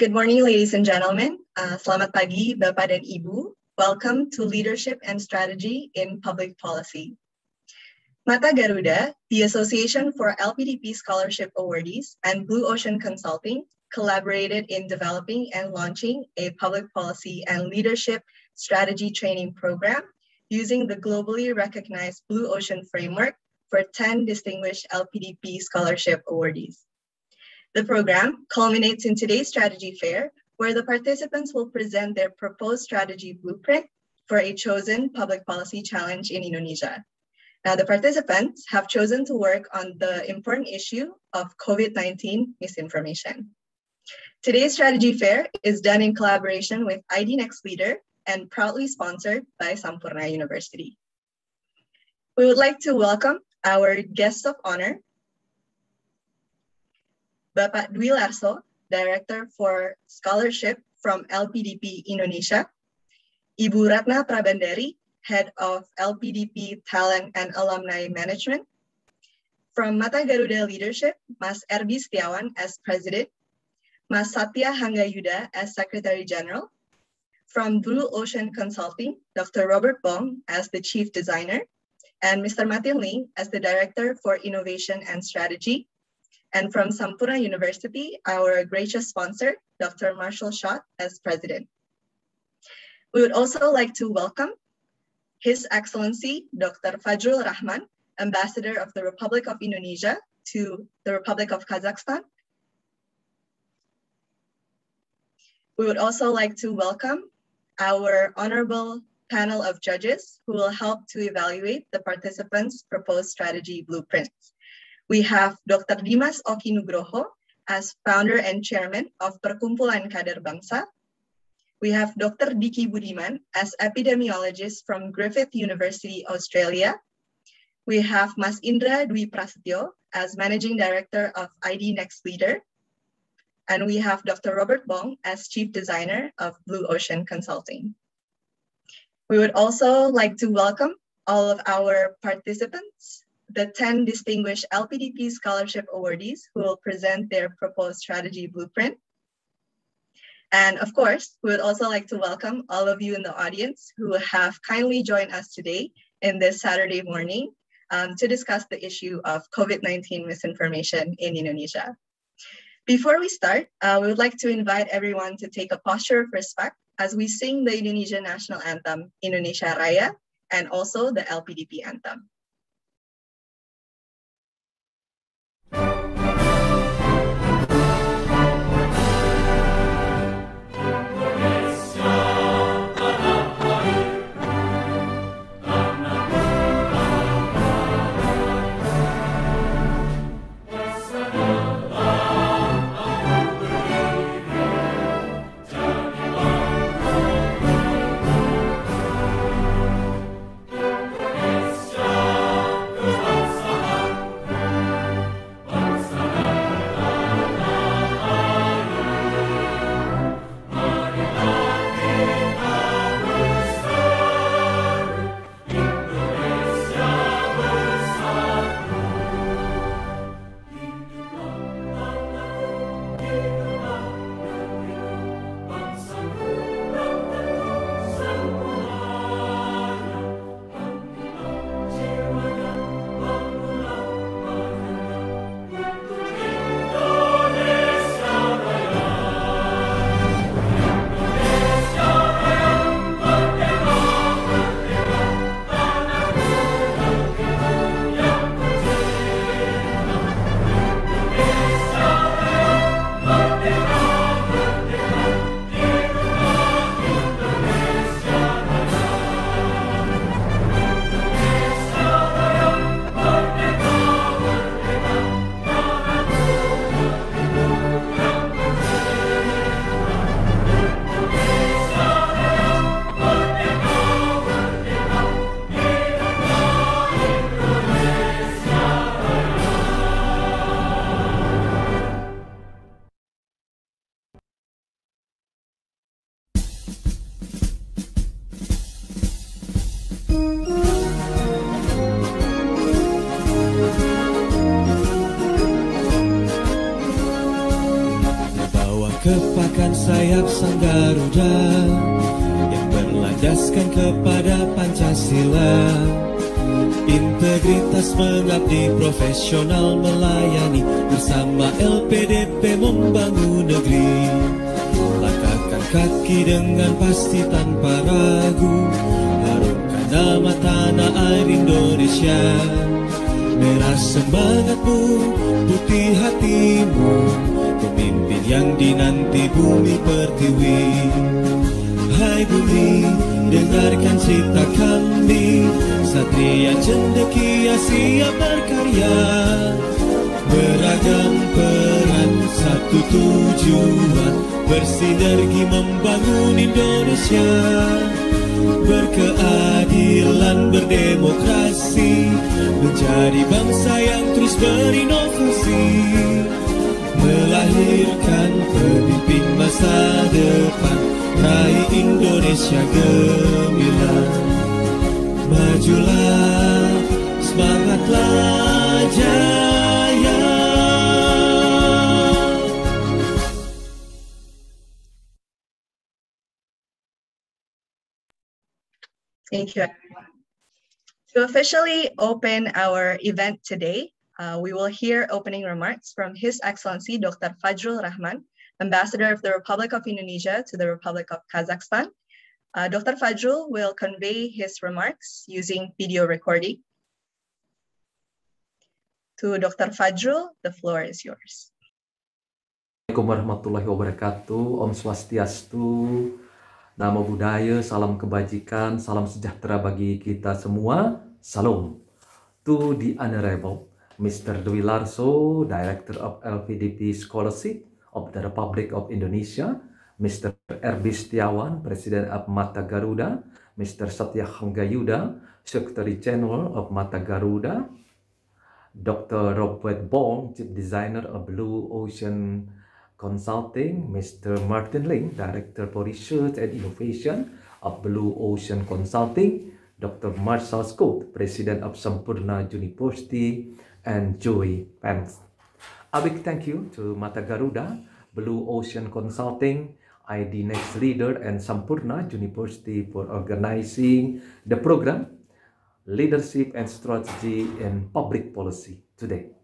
Good morning, ladies and gentlemen. Selamat pagi, Bapak dan Ibu. Welcome to Leadership and Strategy in Public Policy. Mata Garuda, the Association for LPDP Scholarship Awardees, and Blue Ocean Consulting collaborated in developing and launching a public policy and leadership strategy training program using the globally recognized Blue Ocean framework for 10 distinguished LPDP scholarship awardees. The program culminates in today's strategy fair, where the participants will present their proposed strategy blueprint for a chosen public policy challenge in Indonesia. Now, the participants have chosen to work on the important issue of COVID-19 misinformation. Today's strategy fair is done in collaboration with ID Next Leader and proudly sponsored by Sampoerna University. We would like to welcome our guests of honor, Bapak Dwi Larso, Director for Scholarship from LPDP Indonesia, Ibu Ratna Prabandari, Head of LPDP Talent and Alumni Management. From Mata Garuda Leadership, Mas Erbi Setiawan as President, Mas Satya Hanggayuda as Secretary General. From Blue Ocean Consulting, Dr. Robert Bong as the Chief Designer, and Mr. Martin Ling as the Director for Innovation and Strategy. And from Sampoerna University, our gracious sponsor, Dr. Marshall Schott as President. We would also like to welcome His Excellency, Dr. Fajrul Rahman, Ambassador of the Republic of Indonesia to the Republic of Kazakhstan. We would also like to welcome our honorable panel of judges who will help to evaluate the participants' proposed strategy blueprints. We have Dr. Dimas Oki Nugroho as founder and chairman of Perkumpulan Kader Bangsa. We have Dr. Diki Budiman as epidemiologist from Griffith University, Australia. We have Mas Indra Dwi Prasetyo as managing director of ID Next Leader. And we have Dr. Robert Bong as chief designer of Blue Ocean Consulting. We would also like to welcome all of our participants, the 10 distinguished LPDP scholarship awardees who will present their proposed strategy blueprint. And of course, we would also like to welcome all of you in the audience who have kindly joined us today in this Saturday morning to discuss the issue of COVID-19 misinformation in Indonesia. Before we start, we would like to invite everyone to take a posture of respect as we sing the Indonesian national anthem, Indonesia Raya, and also the LPDP anthem. kepakan sayap sang Garuda yang berlandaskan kepada Pancasila. Integritas mengabdi, profesional melayani, bersama LPDP membangun negeri. Langkahkan kaki dengan pasti tanpa ragu, harumkan nama tanah air Indonesia. Merah semangatmu, putih hatimu, pemimpin yang dinanti bumi pertiwi. Hai bumi, dengarkan cerita kami, satria cendekia siap berkarya. Beragam peran, satu tujuan, bersinergi membangun Indonesia. Berkeadilan, berdemokrasi, menjadi bangsa yang terus berinovasi, melahirkan pemimpin masa depan, raih Indonesia gemilang. Majulah, semangatlah jaya. Thank you, everyone. To officially open our event today, we will hear opening remarks from His Excellency Dr. Fajrul Rahman, Ambassador of the Republic of Indonesia to the Republic of Kazakhstan. Dr. Fajrul will convey his remarks using video recording. To Dr. Fajrul, the floor is yours. Assalamualaikum warahmatullahi wabarakatuh. Om Swastiastu, Namo Buddhaya, salam kebajikan, salam sejahtera bagi kita semua. Salam. To the Honorable Mr. Dwi Larso, Director of LPDP Scholarship of the Republic of Indonesia, Mr. R.B. Setiawan, President of Mata Garuda, Mr. Satya Hanggayuda, Secretary General of Mata Garuda, Dr. Robert Bong, Chief Designer of Blue Ocean Consulting, Mr. Martin Ling, Director for Research and Innovation of Blue Ocean Consulting, Dr. Marshall Scott, President of Sampoerna University, and Joy Pence. A big thank you to Mata Garuda, Blue Ocean Consulting, ID Next Leader, and Sampoerna University for organizing the program Leadership and Strategy in Public Policy today.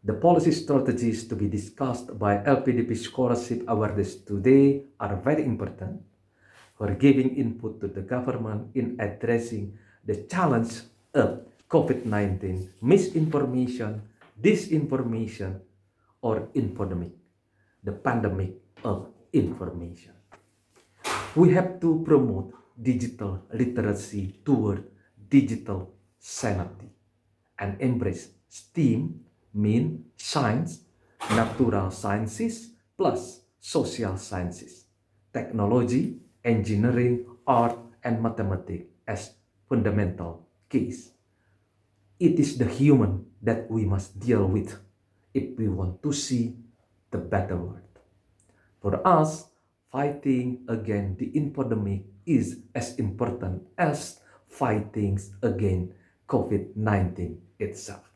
The policy strategies to be discussed by LPDP Scholarship Awardees today are very important for giving input to the government in addressing the challenge of COVID-19, misinformation, disinformation, or infodemic, the pandemic of information. We have to promote digital literacy toward digital sanity and embrace STEAM, mean science, natural sciences, plus social sciences, technology, engineering, art, and mathematics as fundamental keys. It is the human that we must deal with if we want to see the better world. For us, fighting against the infodemic is as important as fighting against COVID-19 itself.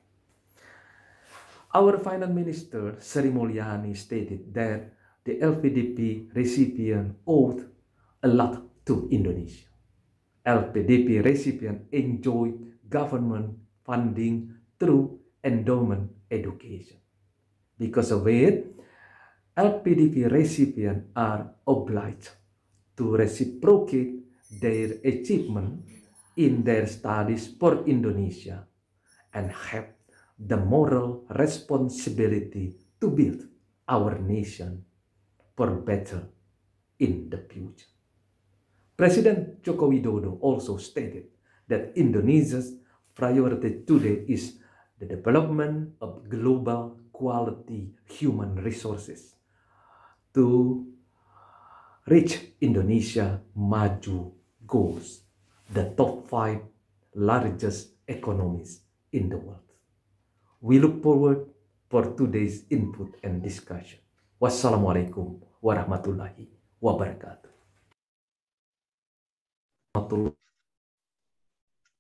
Our Finance Minister, Sri Mulyani, stated that the LPDP recipient owed a lot to Indonesia. LPDP recipient enjoyed government funding through endowment education. Because of it, LPDP recipients are obliged to reciprocate their achievement in their studies for Indonesia and have the moral responsibility to build our nation for better in the future. President Joko Widodo also stated that Indonesia's priority today is the development of global quality human resources to reach Indonesia Maju goals, the top 5 largest economies in the world. We look forward for today's input and discussion. Wassalamualaikum warahmatullahi wabarakatuh.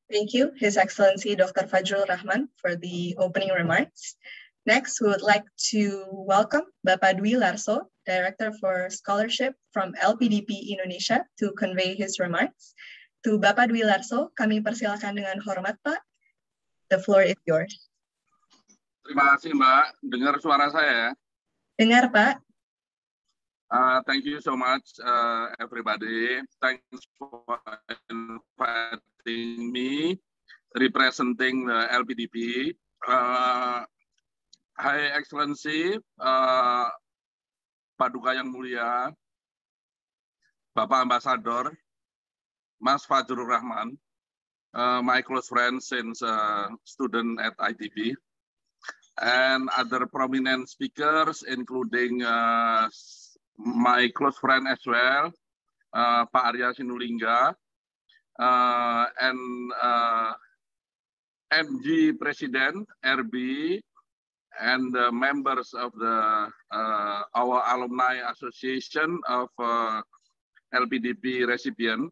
Thank you, His Excellency Dr. Fajrul Rahman, for the opening remarks. Next, we would like to welcome Bapak Dwi Larso, Director for Scholarship from LPDP Indonesia, to convey his remarks. To Bapak Dwi Larso, kami persilakan dengan hormat, Pak. The floor is yours. Terima kasih, Mbak. Dengar suara saya? Dengar, Pak. Thank you so much, everybody. Thanks for inviting me, representing the LPDP. High Excellency, Paduka yang mulia, Bapak Ambasador, Mas Fajrul Rahman, my close friend since student at ITB, and other prominent speakers, including my close friend as well, Pak Arya Sinulinga, and MG President, RB, and the members of the our alumni association of LPDP recipient.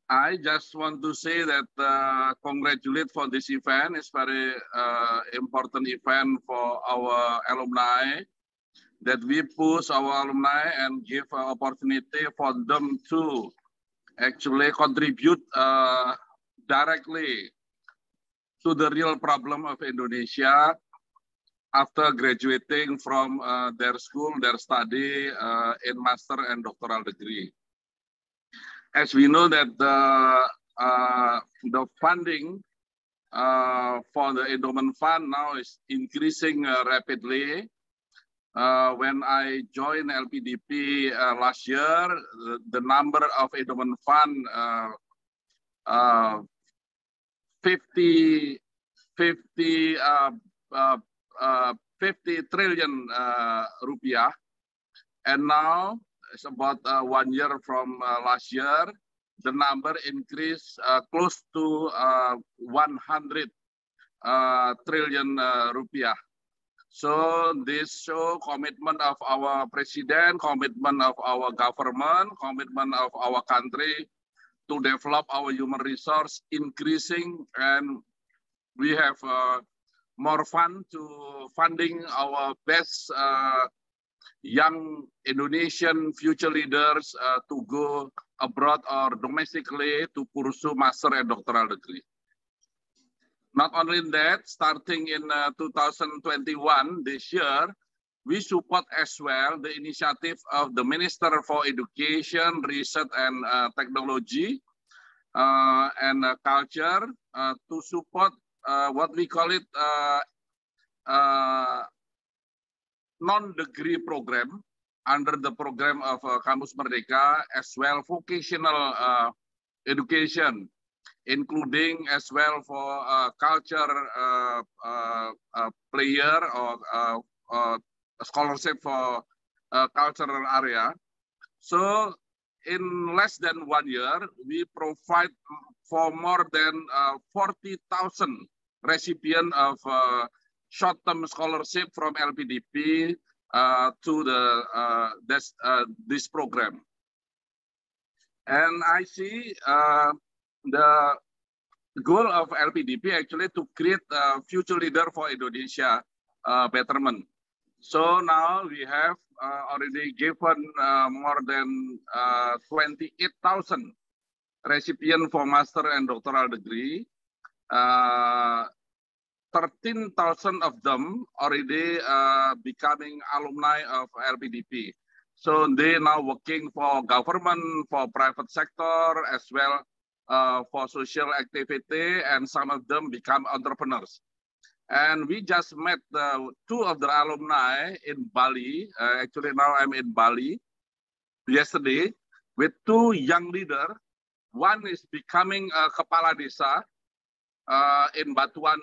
I just want to say that congratulate for this event. It's very important event for our alumni, that we push our alumni and give an opportunity for them to actually contribute directly to the real problem of Indonesia after graduating from their school, their study in master and doctoral degree. As we know that the funding for the endowment fund now is increasing rapidly. When I joined LPDP last year, the number of endowment fund 50 trillion rupiah, and now it's about 1 year from last year, the number increased close to 100 trillion rupiah. So this show commitment of our president, commitment of our government, commitment of our country to develop our human resource increasing, and we have more fun to funding our best young Indonesian future leaders to go abroad or domestically to pursue master and doctoral degree. Not only that, starting in 2021, this year, we support as well the initiative of the Minister for Education, Research and Technology and Culture to support what we call it non-degree program under the program of Kampus Merdeka, as well vocational education, including as well for culture player or scholarship for cultural area. So in less than 1 year, we provide for more than 40,000 recipients of short-term scholarship from LPDP to this program. And I see the goal of LPDP actually to create a future leader for Indonesia betterment. So now we have already given more than 28,000 recipients for master and doctoral degree. 13,000 of them already becoming alumni of LPDP. So they now working for government, for private sector, as well for social activity, and some of them become entrepreneurs. And we just met two of the alumni in Bali. Actually, now I'm in Bali yesterday with two young leaders. One is becoming a Kepala Desa in Batuan,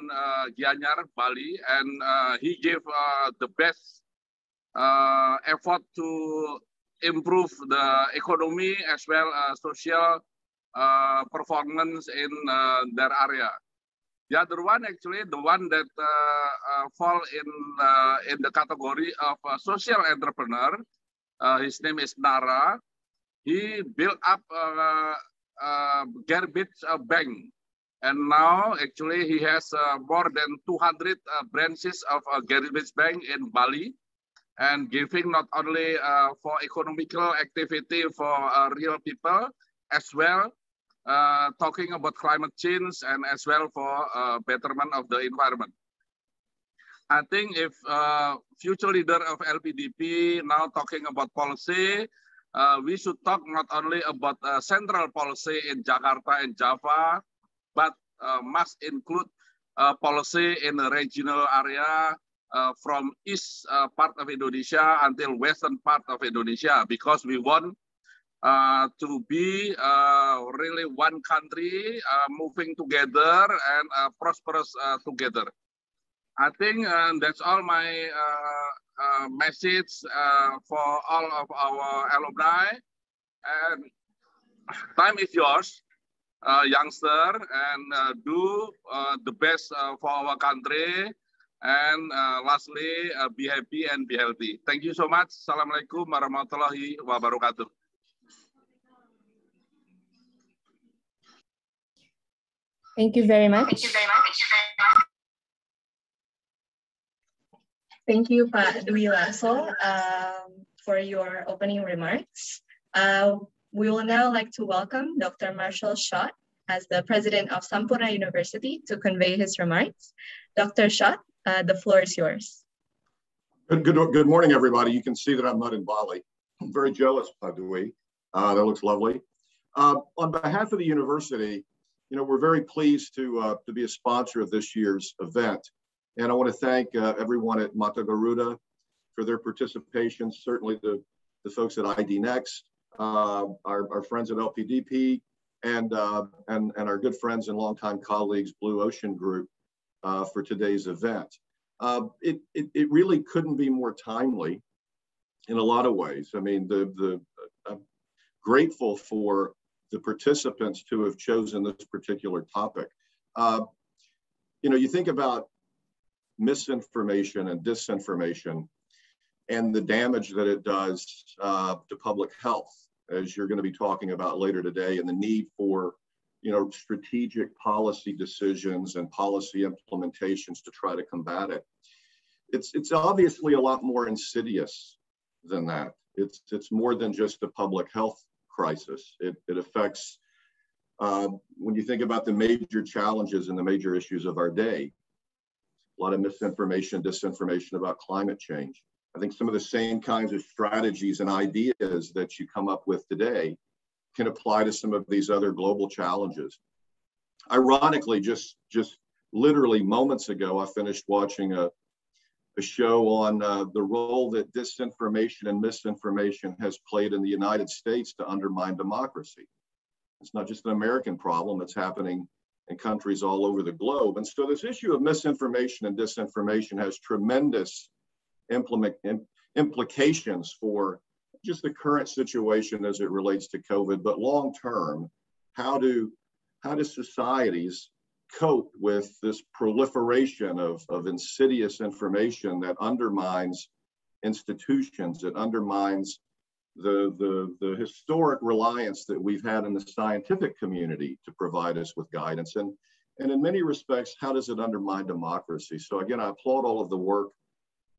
Gianyar, Bali, and he gave the best effort to improve the economy as well as social performance in their area. The other one, actually, the one that fall in the category of social entrepreneur, his name is Nara. He built up a garbage bank And now, actually, he has more than 200 branches of Garuda Bank in Bali, and giving not only for economical activity for real people, as well talking about climate change and as well for betterment of the environment. I think if future leader of LPDP now talking about policy, we should talk not only about central policy in Jakarta and Java, but must include policy in the regional area from east part of Indonesia until western part of Indonesia, because we want to be really one country moving together and prosperous together. I think that's all my message for all of our alumni. And time is yours, youngster, and do the best for our country. And lastly, be happy and be healthy. Thank you so much. Assalamualaikum warahmatullahi wabarakatuh. Thank you very much. Thank you, Pak Dwi Lasso, for your opening remarks. We will now like to welcome Dr. Marshall Schott as the president of Sampoerna University to convey his remarks. Dr. Schott, the floor is yours. Good morning, everybody. You can see that I'm not in Bali. I'm very jealous, Pak Dwi. That looks lovely. On behalf of the university, we're very pleased to be a sponsor of this year's event. And I want to thank everyone at Mata Garuda for their participation, certainly the folks at ID Next, our friends at LPDP, and our good friends and longtime colleagues, Blue Ocean Group, for today's event. It really couldn't be more timely in a lot of ways. I mean, I'm grateful for the participants to have chosen this particular topic. You think about misinformation and disinformation and the damage that it does to public health, as you're going to be talking about later today, and the need for strategic policy decisions and policy implementations to try to combat it. It's obviously a lot more insidious than that. It's more than just a public health crisis. It affects, when you think about the major challenges and the major issues of our day, a lot of misinformation, disinformation about climate change. I think some of the same kinds of strategies and ideas that you come up with today can apply to some of these other global challenges. Ironically, just literally moments ago, I finished watching a show on the role that disinformation and misinformation has played in the United States to undermine democracy. It's not just an American problem, it's happening in countries all over the globe. And so this issue of misinformation and disinformation has tremendous implications for just the current situation as it relates to COVID, but long term, how do societies cope with this proliferation of insidious information that undermines institutions, that undermines the historic reliance that we've had in the scientific community to provide us with guidance, and in many respects, how does it undermine democracy? So again, I applaud all of the work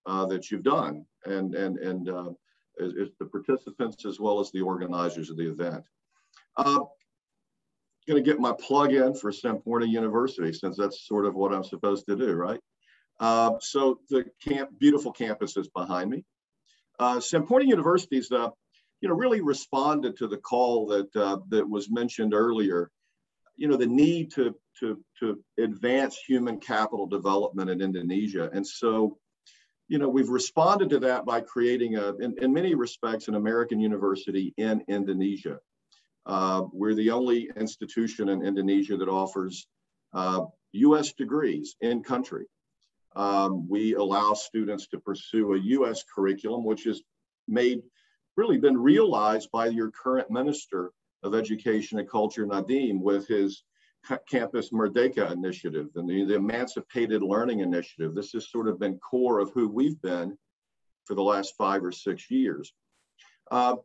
that you've done, and the participants as well as the organizers of the event. Going to get my plug in for Sampoerna University, since that's sort of what I'm supposed to do, right? So the beautiful campus is behind me. Sampoerna University's really responded to the call that was mentioned earlier. The need to advance human capital development in Indonesia, and so we've responded to that by creating in many respects an American university in Indonesia. We're the only institution in Indonesia that offers U.S. degrees in country. We allow students to pursue a U.S. curriculum, which has been realized by your current Minister of Education and Culture, Nadiem, with his Campus Merdeka initiative and the Emancipated Learning Initiative. This has sort of been core of who we've been for the last 5 or 6 years.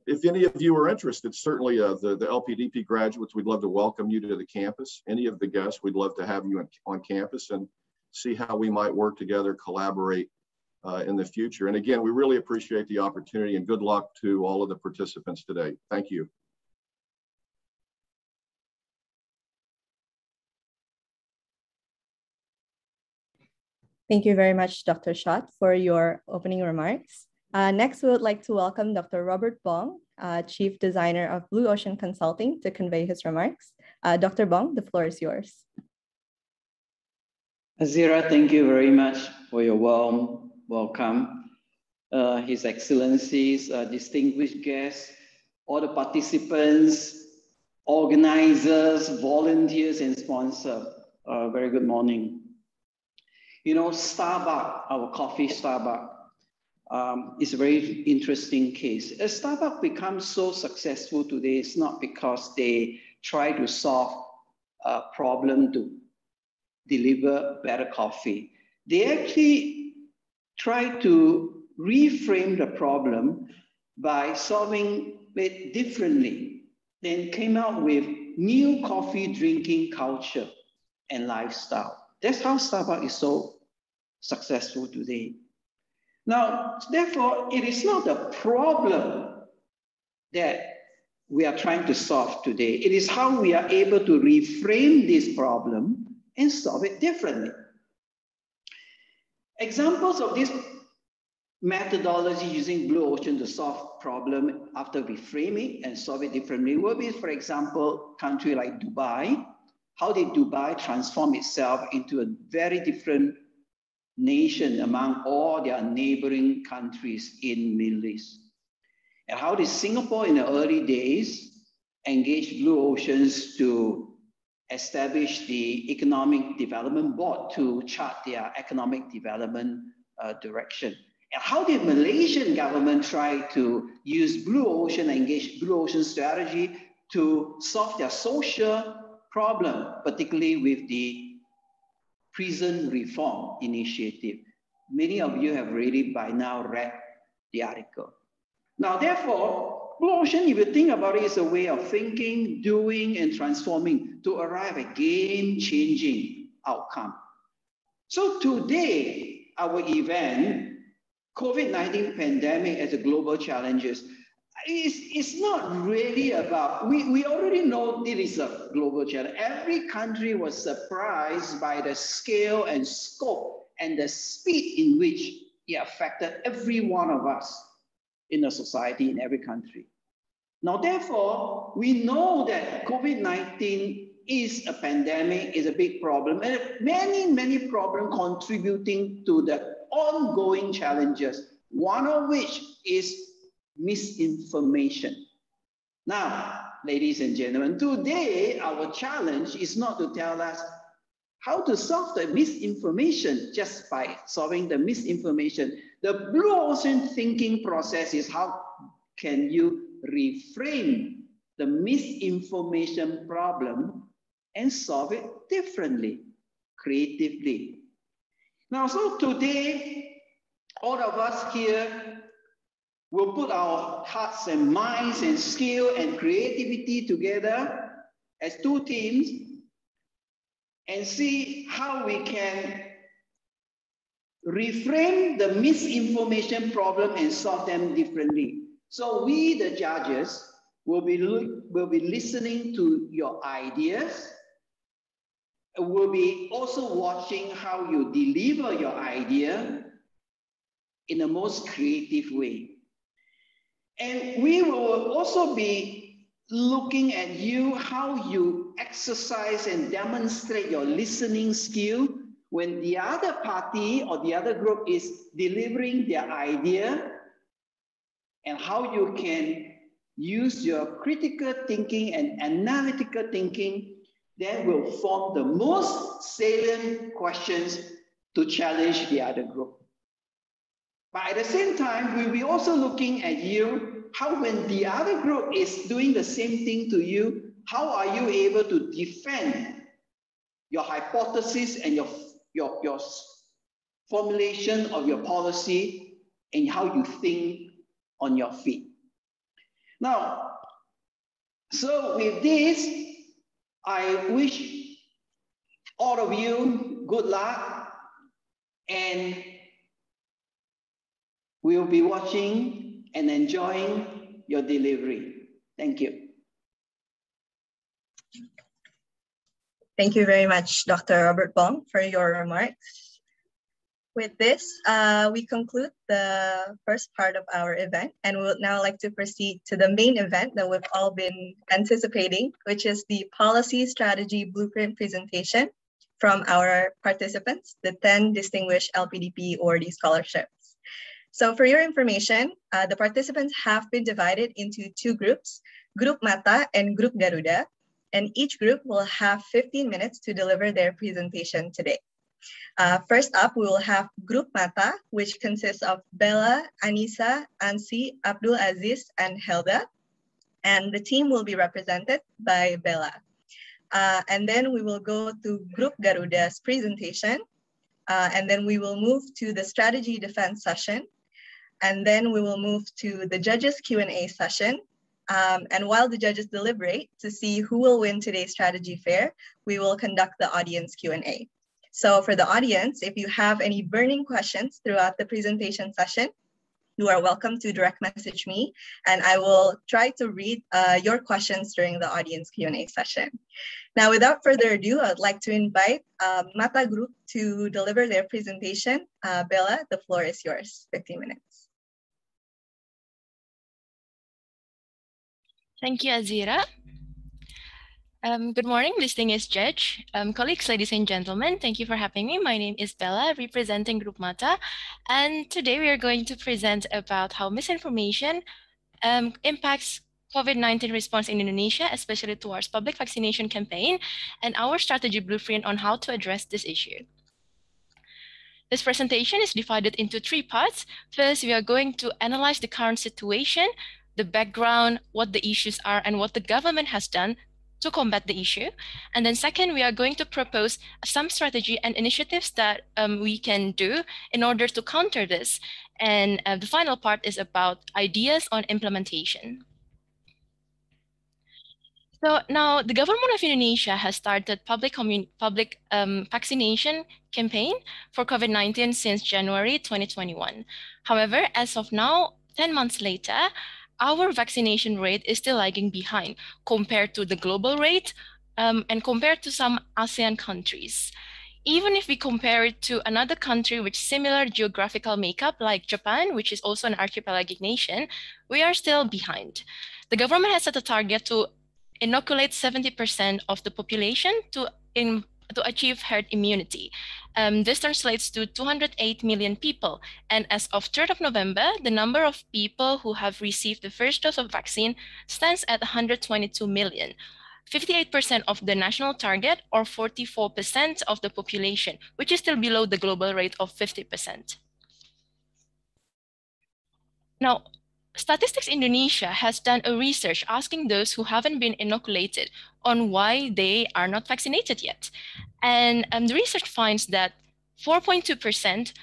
If any of you are interested, certainly the LPDP graduates, we'd love to welcome you to the campus. Any of the guests, we'd love to have you on campus and see how we might work together, collaborate in the future. And again, we really appreciate the opportunity and good luck to all of the participants today. Thank you. Thank you very much, Dr. Schott, for your opening remarks. Next, we would like to welcome Dr. Robert Bong, Chief Designer of Blue Ocean Consulting, to convey his remarks. Dr. Bong, the floor is yours. Azira, thank you very much for your warm welcome. His Excellencies, distinguished guests, all the participants, organizers, volunteers, and sponsors, very good morning. You know, Starbucks, our coffee Starbucks, is a very interesting case. As Starbucks becomes so successful today, it's not because they try to solve a problem to deliver better coffee. They actually try to reframe the problem by solving it differently, then came out with new coffee drinking culture and lifestyle. That's how Starbucks is so successful today. Now, therefore, it is not a problem that we are trying to solve today. It is how we are able to reframe this problem and solve it differently. Examples of this methodology using Blue Ocean to solve problem after reframing and solve it differently will be, for example, country like Dubai. How did Dubai transform itself into a very different nation among all their neighboring countries in Middle East? And how did Singapore in the early days engage Blue Oceans to establish the Economic Development Board to chart their economic development direction? And how did Malaysian government try to use Blue Ocean, engage Blue Ocean strategy to solve their social problem, particularly with the prison reform initiative? Many of you have already by now read the article. Now, therefore, Blue Ocean, if you think about it, is a way of thinking, doing, and transforming to arrive at game-changing outcome. So today, our event, COVID-19 pandemic as a global challenges, it's not really about, we already know it is a global challenge. Every country was surprised by the scale and scope and the speed in which it affected every one of us in a society, in every country. Now, therefore, we know that COVID-19 is a pandemic, is a big problem, and many problems contributing to the ongoing challenges, one of which is misinformation. Now, ladies and gentlemen, today our challenge is not to tell us how to solve the misinformation just by solving the misinformation. The Blue Ocean thinking process is how can you reframe the misinformation problem and solve it differently, creatively. Now, so today, all of us here will put our hearts and minds and skill and creativity together as two teams and see how we can reframe the misinformation problem and solve them differently. So we, the judges, will be listening to your ideas. We'll be also watching how you deliver your idea in the most creative way. And we will also be looking at you, how you exercise and demonstrate your listening skill when the other party or the other group is delivering their idea, and how you can use your critical thinking and analytical thinking that will form the most salient questions to challenge the other group. But at the same time, we'll be also looking at you, how when the other group is doing the same thing to you, how are you able to defend your hypothesis and your formulation of your policy and how you think on your feet. Now, so with this, I wish all of you good luck, and we will be watching and enjoying your delivery. Thank you. Thank you very much, Dr. Robert Bong, for your remarks. With this, we conclude the first part of our event, and we would now like to proceed to the main event that we've all been anticipating, which is the policy strategy blueprint presentation from our participants, the 10 distinguished LPDP awardee scholarships. So for your information, the participants have been divided into two groups, Group Mata and Group Garuda, and each group will have 15 minutes to deliver their presentation today. First up, we will have Group Mata, which consists of Bella, Annisa, Ansy, Abdul Aziz, and Heldha. And the team will be represented by Bella. And then we will go to Group Garuda's presentation. And then we will move to the strategy defense session. And then we will move to the judges Q&A session. And while the judges deliberate to see who will win today's strategy fair, we will conduct the audience Q&A. So for the audience, if you have any burning questions throughout the presentation session, you are welcome to direct message me, and I will try to read your questions during the audience Q&A session. Now, without further ado, I'd like to invite Mata Group to deliver their presentation. Bella, the floor is yours, 15 minutes. Thank you, Azira. Good morning, distinguished judge, colleagues, ladies and gentlemen. Thank you for having me. My name is Bella, representing Group Mata, and today we are going to present about how misinformation impacts COVID-19 response in Indonesia, especially towards public vaccination campaign, and our strategy blueprint on how to address this issue. This presentation is divided into three parts. First, we are going to analyze the current situation, the background, what the issues are, and what the government has done to combat the issue. And then second, we are going to propose some strategy and initiatives that we can do in order to counter this. And the final part is about ideas on implementation. So now the government of Indonesia has started public vaccination campaign for COVID-19 since January 2021. However, as of now, 10 months later, our vaccination rate is still lagging behind compared to the global rate and compared to some ASEAN countries. Even if we compare it to another country with similar geographical makeup like Japan, which is also an archipelagic nation, we are still behind. The government has set a target to inoculate 70% of the population to achieve herd immunity. This translates to 208 million people. And as of 3rd of November, the number of people who have received the first dose of vaccine stands at 122 million, 58% of the national target or 44% of the population, which is still below the global rate of 50%. Now, Statistics Indonesia has done a research asking those who haven't been inoculated on why they are not vaccinated yet. And the research finds that 4.2%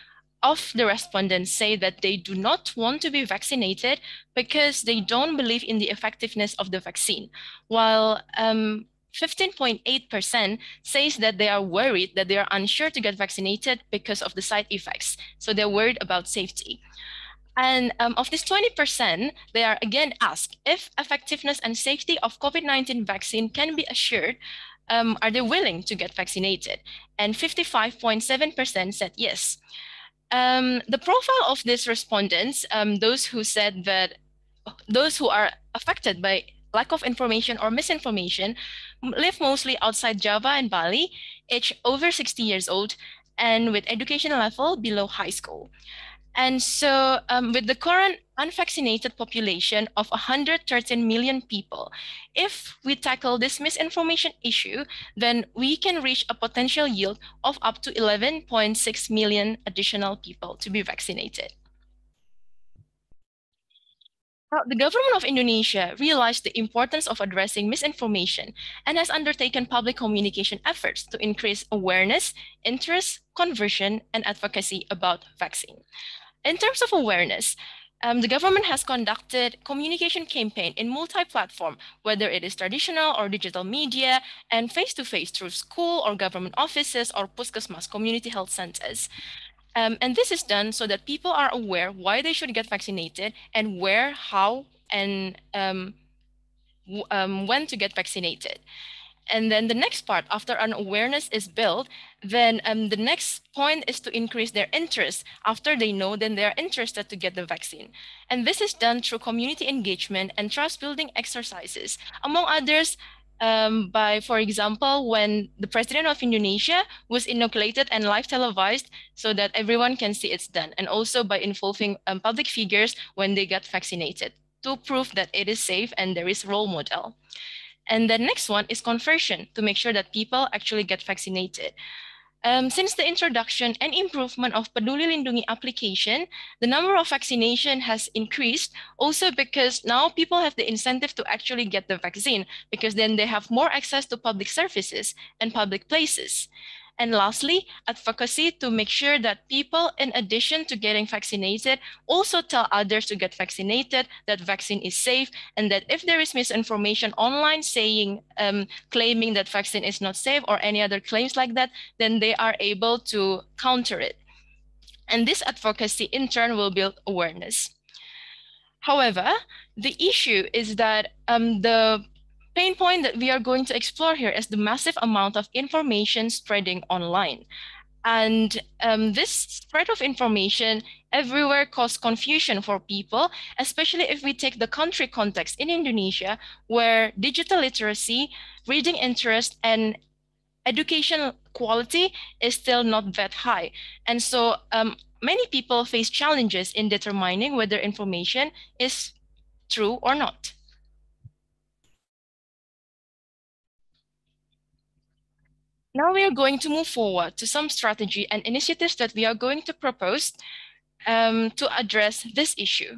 of the respondents say that they do not want to be vaccinated because they don't believe in the effectiveness of the vaccine, while 15.8% says that they are worried, that they are unsure to get vaccinated because of the side effects. So they're worried about safety. And of this 20%, they are again asked if effectiveness and safety of COVID-19 vaccine can be assured, are they willing to get vaccinated? And 55.7% said yes. The profile of these respondents, those who said that those who are affected by lack of information or misinformation live mostly outside Java and Bali, age over 60 years old, and with education level below high school. And so with the current unvaccinated population of 113 million people, if we tackle this misinformation issue, then we can reach a potential yield of up to 11.6 million additional people to be vaccinated. The government of Indonesia realized the importance of addressing misinformation and has undertaken public communication efforts to increase awareness, interest, conversion, and advocacy about vaccine. In terms of awareness, The government has conducted communication campaign in multi-platform, whether it is traditional or digital media, and face-to-face through school or government offices or puskesmas, community health centers. And this is done so that people are aware why they should get vaccinated and where, how, and when to get vaccinated. And then the next part, after an awareness is built, then the next point is to increase their interest. After they know, then they are interested to get the vaccine. And this is done through community engagement and trust-building exercises, among others, by, for example, when the President of Indonesia was inoculated and live televised so that everyone can see it's done. And also by involving public figures when they get vaccinated to prove that it is safe and there is role model. And the next one is conversion, to make sure that people actually get vaccinated. Since the introduction and improvement of Peduli Lindungi application, the number of vaccination has increased, also because now people have the incentive to actually get the vaccine, because then they have more access to public services and public places. And lastly, advocacy to make sure that people, in addition to getting vaccinated, also tell others to get vaccinated, that vaccine is safe, and that if there is misinformation online saying, claiming that vaccine is not safe or any other claims like that, then they are able to counter it. And this advocacy in turn will build awareness. However, the issue is that the pain point that we are going to explore here is the massive amount of information spreading online. And this spread of information everywhere causes confusion for people, especially if we take the country context in Indonesia, where digital literacy, reading interest, and education quality is still not that high. And so many people face challenges in determining whether information is true or not. Now we are going to move forward to some strategy and initiatives that we are going to propose to address this issue.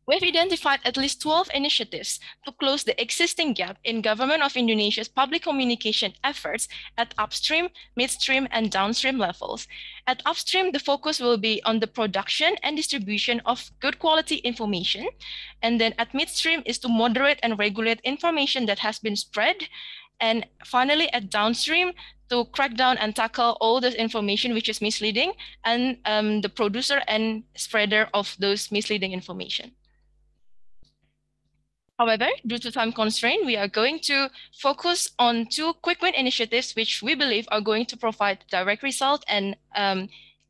We've identified at least 12 initiatives to close the existing gap in Government of Indonesia's public communication efforts at upstream, midstream, and downstream levels. At upstream, the focus will be on the production and distribution of good quality information. And then at midstream is to moderate and regulate information that has been spread. And finally, at downstream, to crack down and tackle all the information which is misleading and the producer and spreader of those misleading information. However, due to time constraint, we are going to focus on 2 quick win initiatives which we believe are going to provide direct result and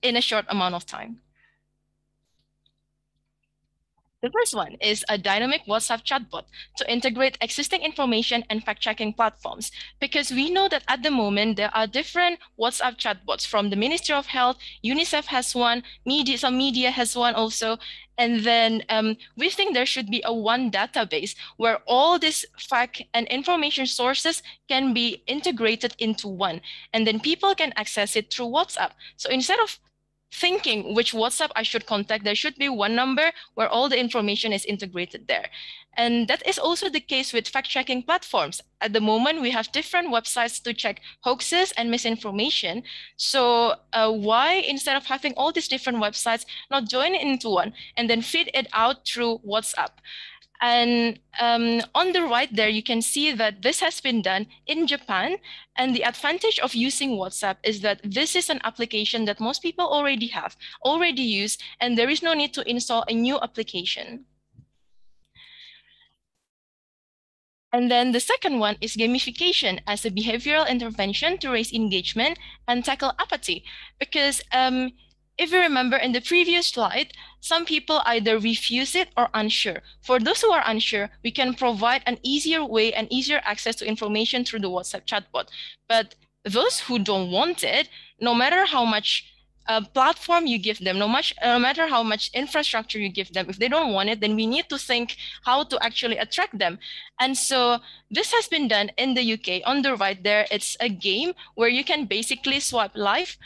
in a short amount of time. The first one is a dynamic WhatsApp chatbot to integrate existing information and fact-checking platforms, because we know that at the moment there are different WhatsApp chatbots from the Ministry of Health, UNICEF has one, some media has one also, and then we think there should be a one database where all these fact and information sources can be integrated into one, and then people can access it through WhatsApp. So instead of thinking which WhatsApp I should contact, there should be one number where all the information is integrated there. And that is also the case with fact-checking platforms. At the moment, we have different websites to check hoaxes and misinformation. So why, instead of having all these different websites, not join it into one and then feed it out through WhatsApp? And on the right there, you can see that this has been done in Japan. And the advantage of using WhatsApp is that this is an application that most people already use, and there is no need to install a new application. And then the second one is gamification as a behavioral intervention to raise engagement and tackle apathy. Because if you remember in the previous slide, some people either refuse it or unsure. For those who are unsure, we can provide an easier way and easier access to information through the WhatsApp chatbot. But those who don't want it, no matter how much platform you give them, no matter how much infrastructure you give them, if they don't want it, then we need to think how to actually attract them. And so This has been done in the UK. On the right there, it's a game where you can basically swipe left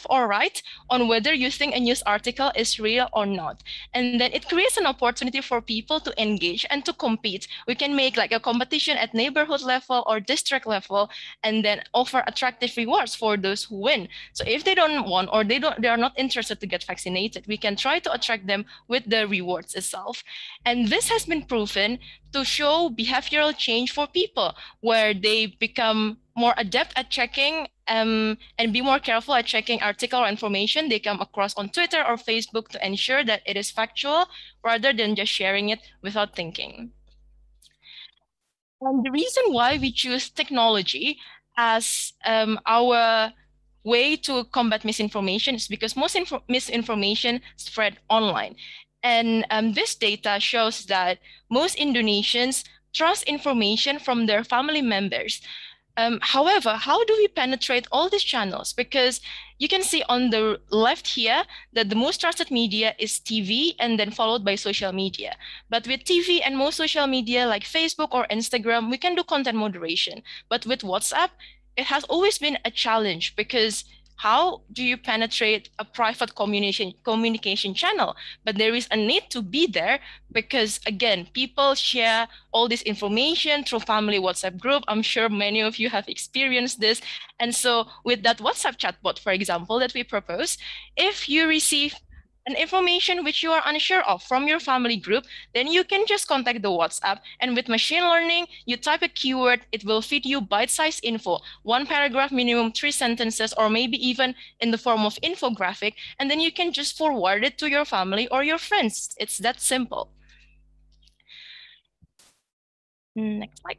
or right on whether you think a news article is real or not. And then it creates an opportunity for people to engage and to compete. We can make like a competition at neighborhood level or district level, and then offer attractive rewards for those who win. So if they don't want, or they are not interested to get vaccinated, we can try to attract them with the rewards itself. And this has been proven to show behavioral change for people, where they become more adept at checking and be more careful at checking article or information they come across on Twitter or Facebook to ensure that it is factual rather than just sharing it without thinking. And the reason why we choose technology as our way to combat misinformation is because most misinformation spread online. And this data shows that most Indonesians trust information from their family members. However, how do we penetrate all these channels? Because you can see on the left here that the most trusted media is TV and then followed by social media. But with TV and most social media like Facebook or Instagram, we can do content moderation. But with WhatsApp, it has always been a challenge, because how do you penetrate a private communication channel? But there is a need to be there, because again, people share all this information through family WhatsApp group. I'm sure many of you have experienced this. And so with that WhatsApp chatbot, for example, that we propose, if you receive an information which you are unsure of from your family group, then you can just contact the WhatsApp, and with machine learning, you type a keyword, it will feed you bite-sized info, 1 paragraph, minimum 3 sentences, or maybe even in the form of infographic, and then you can just forward it to your family or your friends. It's that simple. Next slide.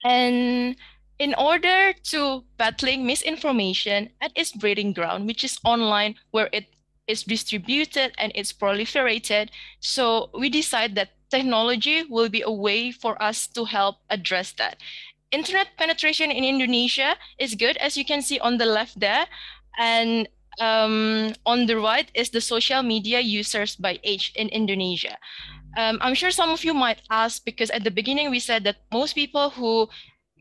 And in order to battling misinformation at its breeding ground, which is online, where it is distributed and it's proliferated, so we decide that technology will be a way for us to help address that. Internet penetration in Indonesia is good, as you can see on the left there, and on the right is the social media users by age in Indonesia. I'm sure some of you might ask, because at the beginning we said that most people who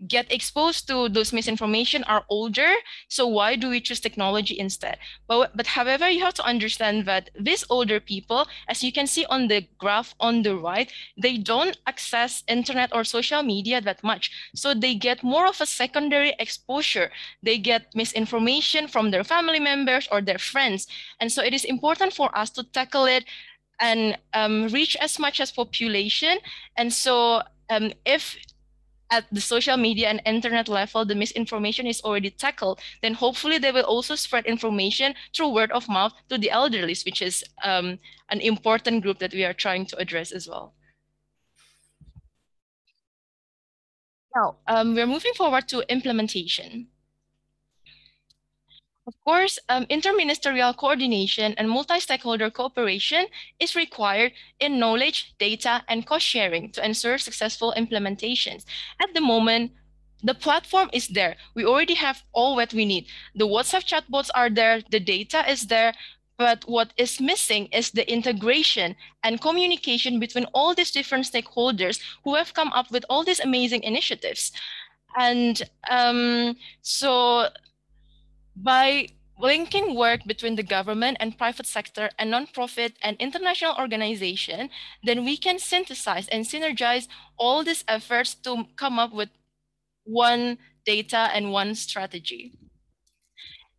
get exposed to those misinformation are older, so why do we choose technology instead? But however, you have to understand that these older people, as you can see on the graph on the right, they don't access internet or social media that much, so they get more of a secondary exposure. They get misinformation from their family members or their friends, and so it is important for us to tackle it and reach as much as population. And so if at the social media and internet level, the misinformation is already tackled, then hopefully they will also spread information through word of mouth to the elderly, which is an important group that we are trying to address as well. Now, we're moving forward to implementation. Of course, inter-ministerial coordination and multi-stakeholder cooperation is required in knowledge, data, and cost sharing to ensure successful implementations. At the moment, the platform is there. We already have all what we need. The WhatsApp chatbots are there, the data is there, but what is missing is the integration and communication between all these different stakeholders who have come up with all these amazing initiatives. And so by linking work between the government and private sector and nonprofit and international organization, then we can synthesize and synergize all these efforts to come up with one data and one strategy.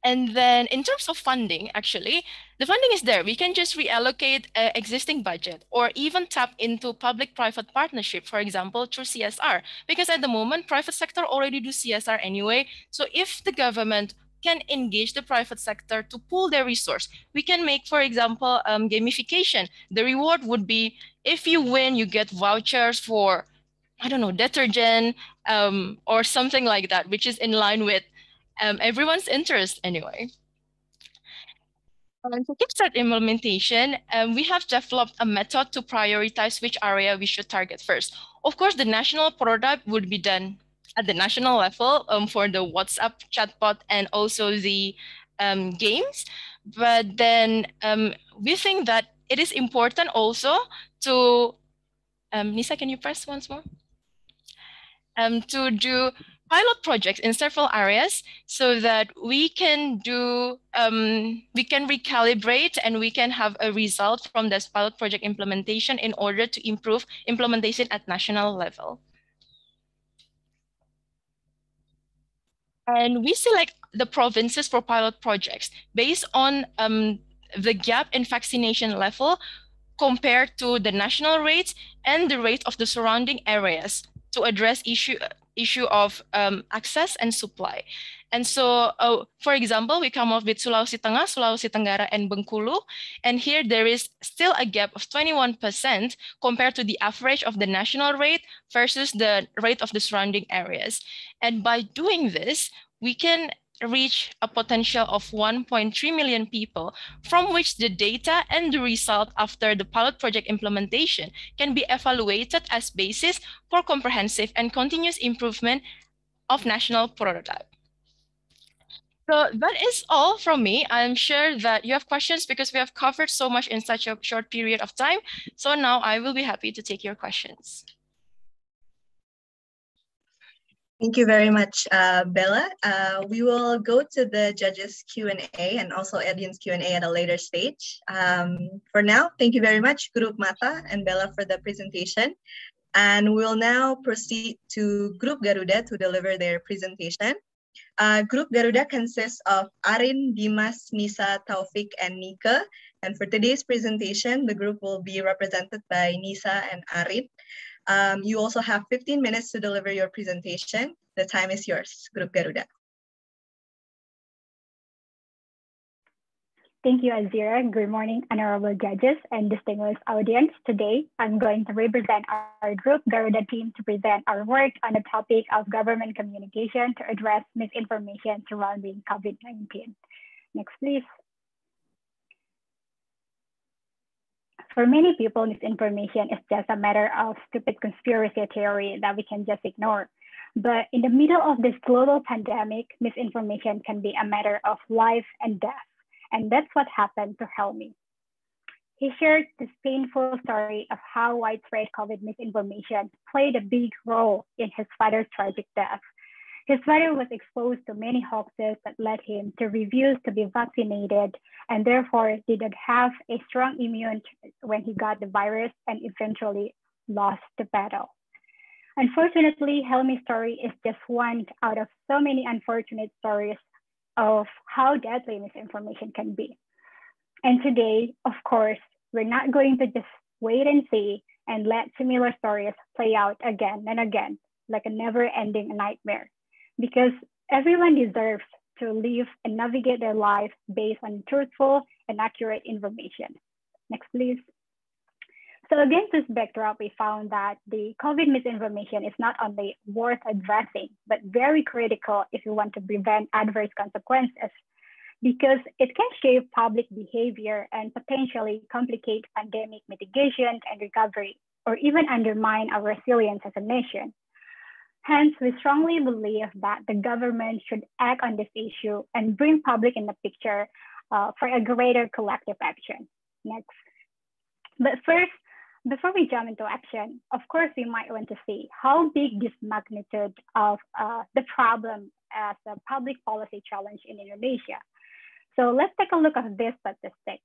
And then in terms of funding, actually, the funding is there. We can just reallocate existing budget or even tap into public-private partnership, for example, through CSR, because at the moment, private sector already do CSR anyway. So if the government can engage the private sector to pool their resource, we can make, for example, gamification. The reward would be, if you win, you get vouchers for, I don't know, detergent or something like that, which is in line with everyone's interest anyway. To kickstart implementation, we have developed a method to prioritize which area we should target first. Of course, the national prototype would be done at the national level for the WhatsApp chatbot and also the games. But then we think that it is important also to Nisa, can you press once more? To do pilot projects in several areas so that we can do, we can recalibrate and we can have a result from this pilot project implementation in order to improve implementation at national level. And we select the provinces for pilot projects based on the gap in vaccination level compared to the national rates and the rate of the surrounding areas to address issue of access and supply. And so, for example, we come up with Sulawesi Tengah, Sulawesi Tenggara, and Bengkulu. And here there is still a gap of 21% compared to the average of the national rate versus the rate of the surrounding areas. And by doing this, we can reach a potential of 1.3 million people, from which the data and the result after the pilot project implementation can be evaluated as basis for comprehensive and continuous improvement of national prototype. So that is all from me. I'm sure that you have questions because we have covered so much in such a short period of time. So now I will be happy to take your questions. Thank you very much, Bella. We will go to the judges Q&A and also audience Q&A at a later stage. For now, thank you very much, Group Mata and Bella, for the presentation. And we'll now proceed to Group Garuda to deliver their presentation. Group Garuda consists of Arin, Dimas, Nisa, Taufiq, and Nika. And for today's presentation, the group will be represented by Nisa and Arin. You also have 15 minutes to deliver your presentation. The time is yours, Group Garuda. Thank you, Azira. Good morning, honorable judges and distinguished audience. Today, I'm going to represent our Group Garuda team to present our work on the topic of government communication to address misinformation surrounding COVID-19. Next, please. For many people, misinformation is just a matter of stupid conspiracy theory that we can just ignore. But in the middle of this global pandemic, misinformation can be a matter of life and death. And that's what happened to Helmi. He shared this painful story of how widespread COVID misinformation played a big role in his father's tragic death. His father was exposed to many hoaxes that led him to refuse to be vaccinated and therefore didn't have a strong immune when he got the virus and eventually lost the battle. Unfortunately, Helmi's story is just one out of so many unfortunate stories of how deadly misinformation can be. And today, of course, we're not going to just wait and see and let similar stories play out again and again, like a never-ending nightmare, because everyone deserves to live and navigate their life based on truthful and accurate information. Next, please. So against this backdrop, we found that the COVID misinformation is not only worth addressing, but very critical if you want to prevent adverse consequences, because it can shape public behavior and potentially complicate pandemic mitigation and recovery, or even undermine our resilience as a nation. Hence, we strongly believe that the government should act on this issue and bring public in the picture for a greater collective action. Next. But first, before we jump into action, of course, we might want to see how big this magnitude of the problem as a public policy challenge in Indonesia. So let's take a look at this statistic.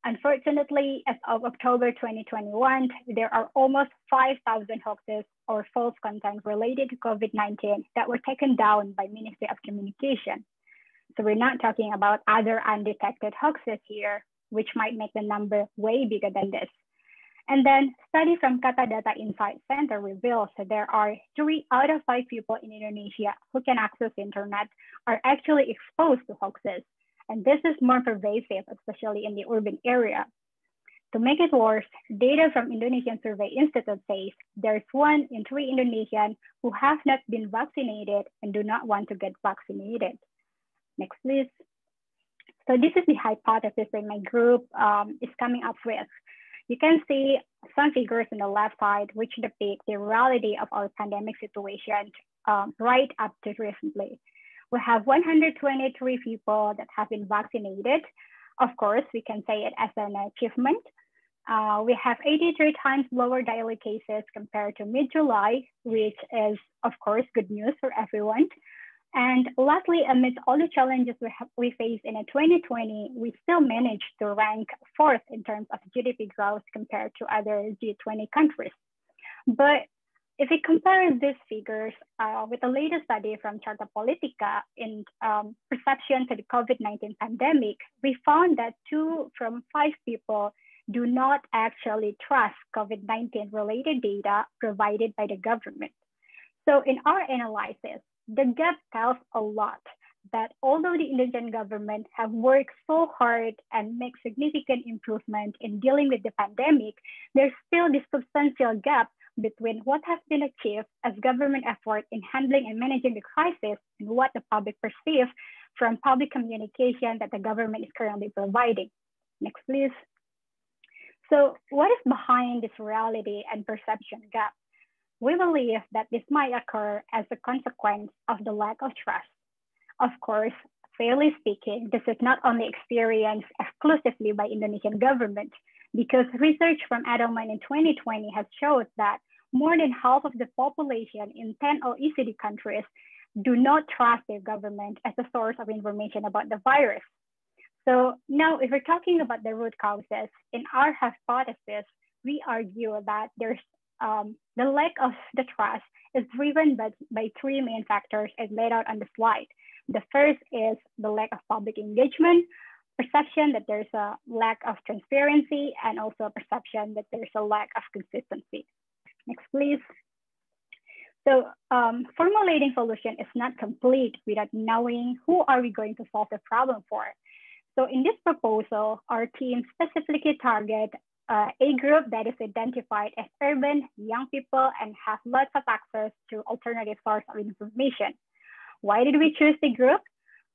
Unfortunately, as of October 2021, there are almost 5,000 hoaxes or false content related to COVID-19 that were taken down by Ministry of Communication. So we're not talking about other undetected hoaxes here, which might make the number way bigger than this. And then study from Kata Data Insight Center reveals that there are 3 out of 5 people in Indonesia who can access the internet are actually exposed to hoaxes. And this is more pervasive, especially in the urban area. To make it worse, data from Indonesian Survey Institute says there's 1 in 3 Indonesians who have not been vaccinated and do not want to get vaccinated. Next, please. So this is the hypothesis that my group is coming up with. You can see some figures on the left side, which depict the reality of our pandemic situation right up to recently. We have 123 people that have been vaccinated. Of course, we can say it as an achievement. We have 83 times lower daily cases compared to mid-July, which is, of course, good news for everyone. And lastly, amidst all the challenges we face in 2020, we still managed to rank 4th in terms of GDP growth compared to other G20 countries. But if we compare these figures with the latest study from Carta Politica in perception to the COVID-19 pandemic, we found that 2 from 5 people do not actually trust COVID-19 related data provided by the government. So in our analysis, the gap tells a lot that although the Indonesian government have worked so hard and make significant improvement in dealing with the pandemic, there's still this substantial gap between what has been achieved as government effort in handling and managing the crisis and what the public perceives from public communication that the government is currently providing. Next, please. So what is behind this reality and perception gap? We believe that this might occur as a consequence of the lack of trust. Of course, fairly speaking, this is not only experienced exclusively by Indonesian government, because research from Edelman in 2020 has showed that more than half of the population in 10 OECD countries do not trust their government as a source of information about the virus. So now, if we're talking about the root causes, in our hypothesis, we argue that there's the lack of the trust is driven by 3 main factors as laid out on the slide. The first is the lack of public engagement, perception that there's a lack of transparency, and also perception that there's a lack of consistency. Next, please. So formulating solution is not complete without knowing who are we going to solve the problem for. So in this proposal, our team specifically target a group that is identified as urban, young people, and have lots of access to alternative sources of information. Why did we choose the group?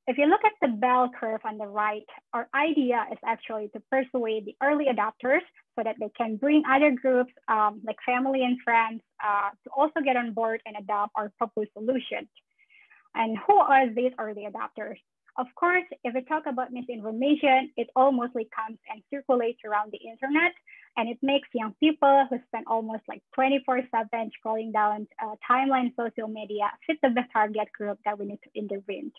If you look at the bell curve on the right, our idea is actually to persuade the early adopters so that they can bring other groups like family and friends to also get on board and adopt our proposed solution. And who are these early adopters? Of course, if we talk about misinformation, it all mostly comes and circulates around the internet, and it makes young people who spend almost like 24/7 scrolling down timeline social media fit the target group that we need to intervene.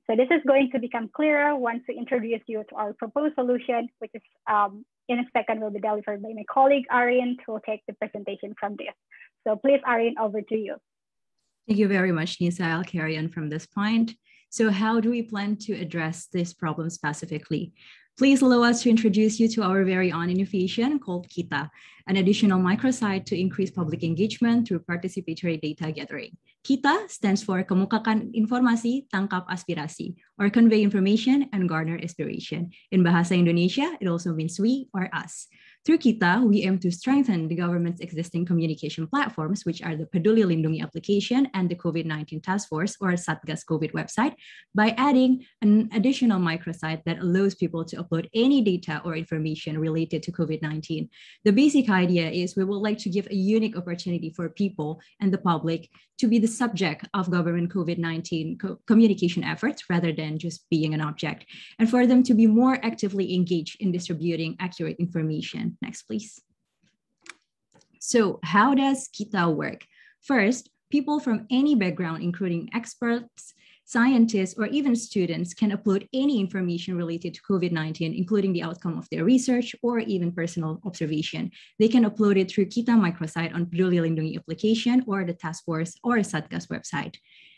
So this is going to become clearer once we introduce you to our proposed solution, which is in a second will be delivered by my colleague Arin, who will take the presentation from this. So please, Arin, over to you. Thank you very much, Nisa. I'll carry on from this point. So how do we plan to address this problem specifically? Please allow us to introduce you to our very own innovation called Kita, an additional microsite to increase public engagement through participatory data gathering. Kita stands for Kemukakan Informasi, Tangkap Aspirasi, or convey information and garner aspiration. In Bahasa Indonesia, it also means we or us. Through Kita, we aim to strengthen the government's existing communication platforms, which are the Peduli Lindungi application and the COVID-19 Task Force or Satgas COVID website, by adding an additional microsite that allows people to upload any data or information related to COVID-19. The basic idea is we would like to give a unique opportunity for people and the public to be the subject of government COVID-19 communication efforts rather than just being an object, and for them to be more actively engaged in distributing accurate information. Next, please. So how does Kita work? First, people from any background, including experts, scientists, or even students, can upload any information related to COVID-19, including the outcome of their research or even personal observation. They can upload it through Kita microsite on Peduli Lindungi application or the Task Force or Satgas website.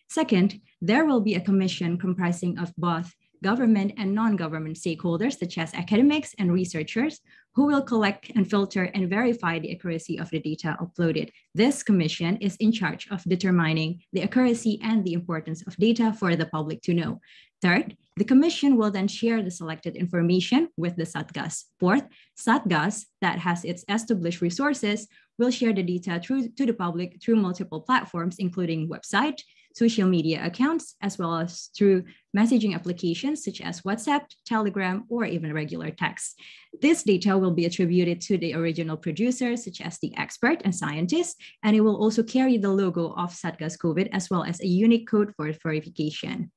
Second, there will be a commission comprising of both government and non-government stakeholders, such as academics and researchers, who will collect and filter and verify the accuracy of the data uploaded. This commission is in charge of determining the accuracy and the importance of data for the public to know. Third, the commission will then share the selected information with the Satgas. Fourth, Satgas, that has its established resources, will share the data to the public through multiple platforms, including website, social media accounts, as well as through messaging applications such as WhatsApp, Telegram, or even regular text. This data will be attributed to the original producers, such as the expert and scientists, and it will also carry the logo of Satgas COVID, as well as a unique code for verification.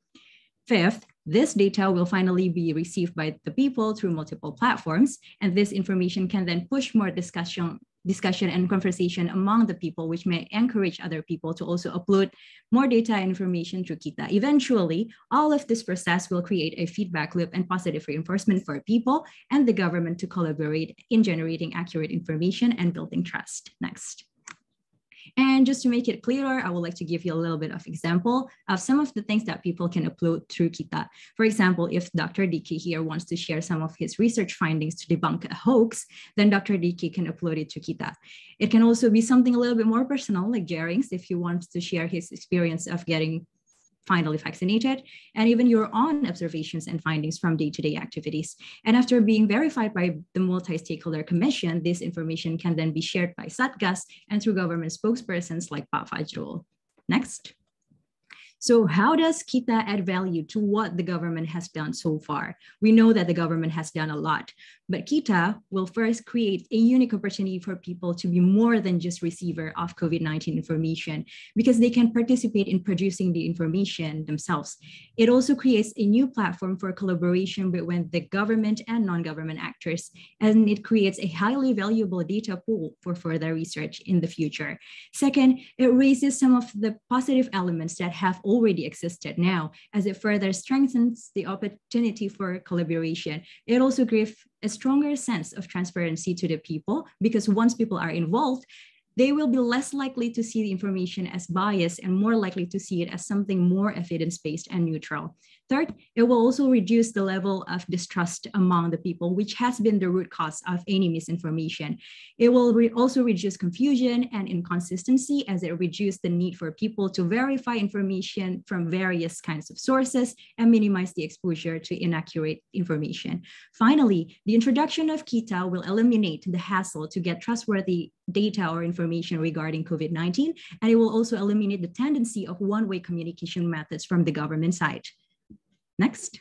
Fifth, this data will finally be received by the people through multiple platforms, and this information can then push more discussion and conversation among the people, which may encourage other people to also upload more data and information through Kita. Eventually, all of this process will create a feedback loop and positive reinforcement for people and the government to collaborate in generating accurate information and building trust. Next. And just to make it clearer, I would like to give you a little bit of example of some of the things that people can upload through Kita. For example, if Dr. DK here wants to share some of his research findings to debunk a hoax, then Dr. DK can upload it to Kita. It can also be something a little bit more personal, like Jerings, if he wants to share his experience of getting finally vaccinated, and even your own observations and findings from day-to-day activities. And after being verified by the Multi-Stakeholder Commission, this information can then be shared by Satgas and through government spokespersons like Pak Fajrul. Next. So how does Kita add value to what the government has done so far? We know that the government has done a lot, but Kita will first create a unique opportunity for people to be more than just receiver of COVID-19 information, because they can participate in producing the information themselves. It also creates a new platform for collaboration between the government and non-government actors, and it creates a highly valuable data pool for further research in the future. Second, it raises some of the positive elements that have already existed now, as it further strengthens the opportunity for collaboration. It also gives a stronger sense of transparency to the people, because once people are involved, they will be less likely to see the information as biased and more likely to see it as something more evidence-based and neutral. Third, it will also reduce the level of distrust among the people, which has been the root cause of any misinformation. It will also reduce confusion and inconsistency, as it reduces the need for people to verify information from various kinds of sources and minimize the exposure to inaccurate information. Finally, the introduction of Kita will eliminate the hassle to get trustworthy data or information regarding COVID-19, and it will also eliminate the tendency of one-way communication methods from the government side. Next.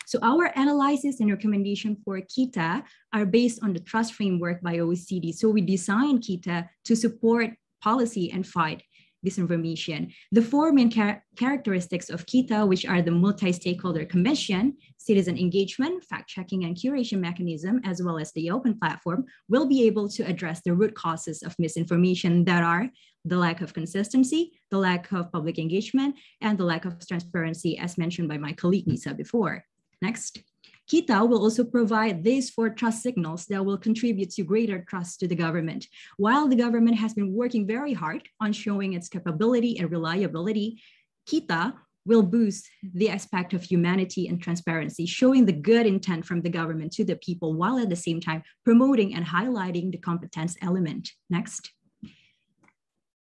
So our analysis and recommendation for Kita are based on the trust framework by OECD. So we designed Kita to support policy and fight disinformation. The four main characteristics of Kita, which are the Multi-Stakeholder Commission, citizen engagement, fact-checking and curation mechanism, as well as the open platform, will be able to address the root causes of misinformation that are the lack of consistency, the lack of public engagement, and the lack of transparency, as mentioned by my colleague Nisa before. Next. Kita will also provide these four trust signals that will contribute to greater trust to the government. While the government has been working very hard on showing its capability and reliability, Kita will boost the aspect of humanity and transparency, showing the good intent from the government to the people, while at the same time promoting and highlighting the competence element. Next.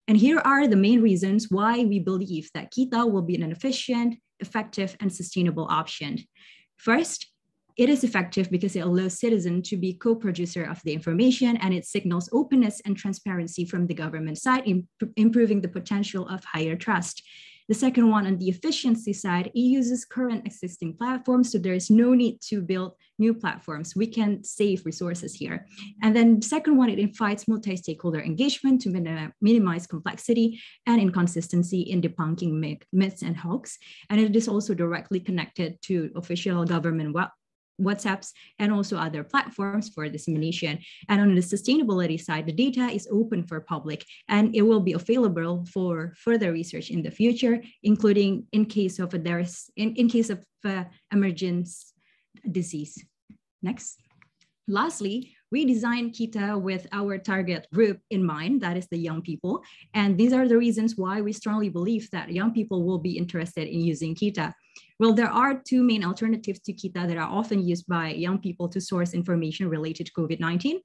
And here are the main reasons why we believe that Kita will be an efficient, effective, and sustainable option. First, it is effective because it allows citizens to be co-producer of the information, and it signals openness and transparency from the government side, improving the potential of higher trust. The second one, on the efficiency side, it uses current existing platforms, so there is no need to build new platforms. We can save resources here. And then the second one, it invites multi-stakeholder engagement to minimize complexity and inconsistency in debunking myths and hoax. And it is also directly connected to official government WhatsApps and also other platforms for dissemination. And on the sustainability side, the data is open for public, and it will be available for further research in the future, including in case of emergence disease. Next. Lastly, we designed Kita with our target group in mind, that is the young people. And these are the reasons why we strongly believe that young people will be interested in using Kita. Well, there are two main alternatives to Kita that are often used by young people to source information related to COVID-19.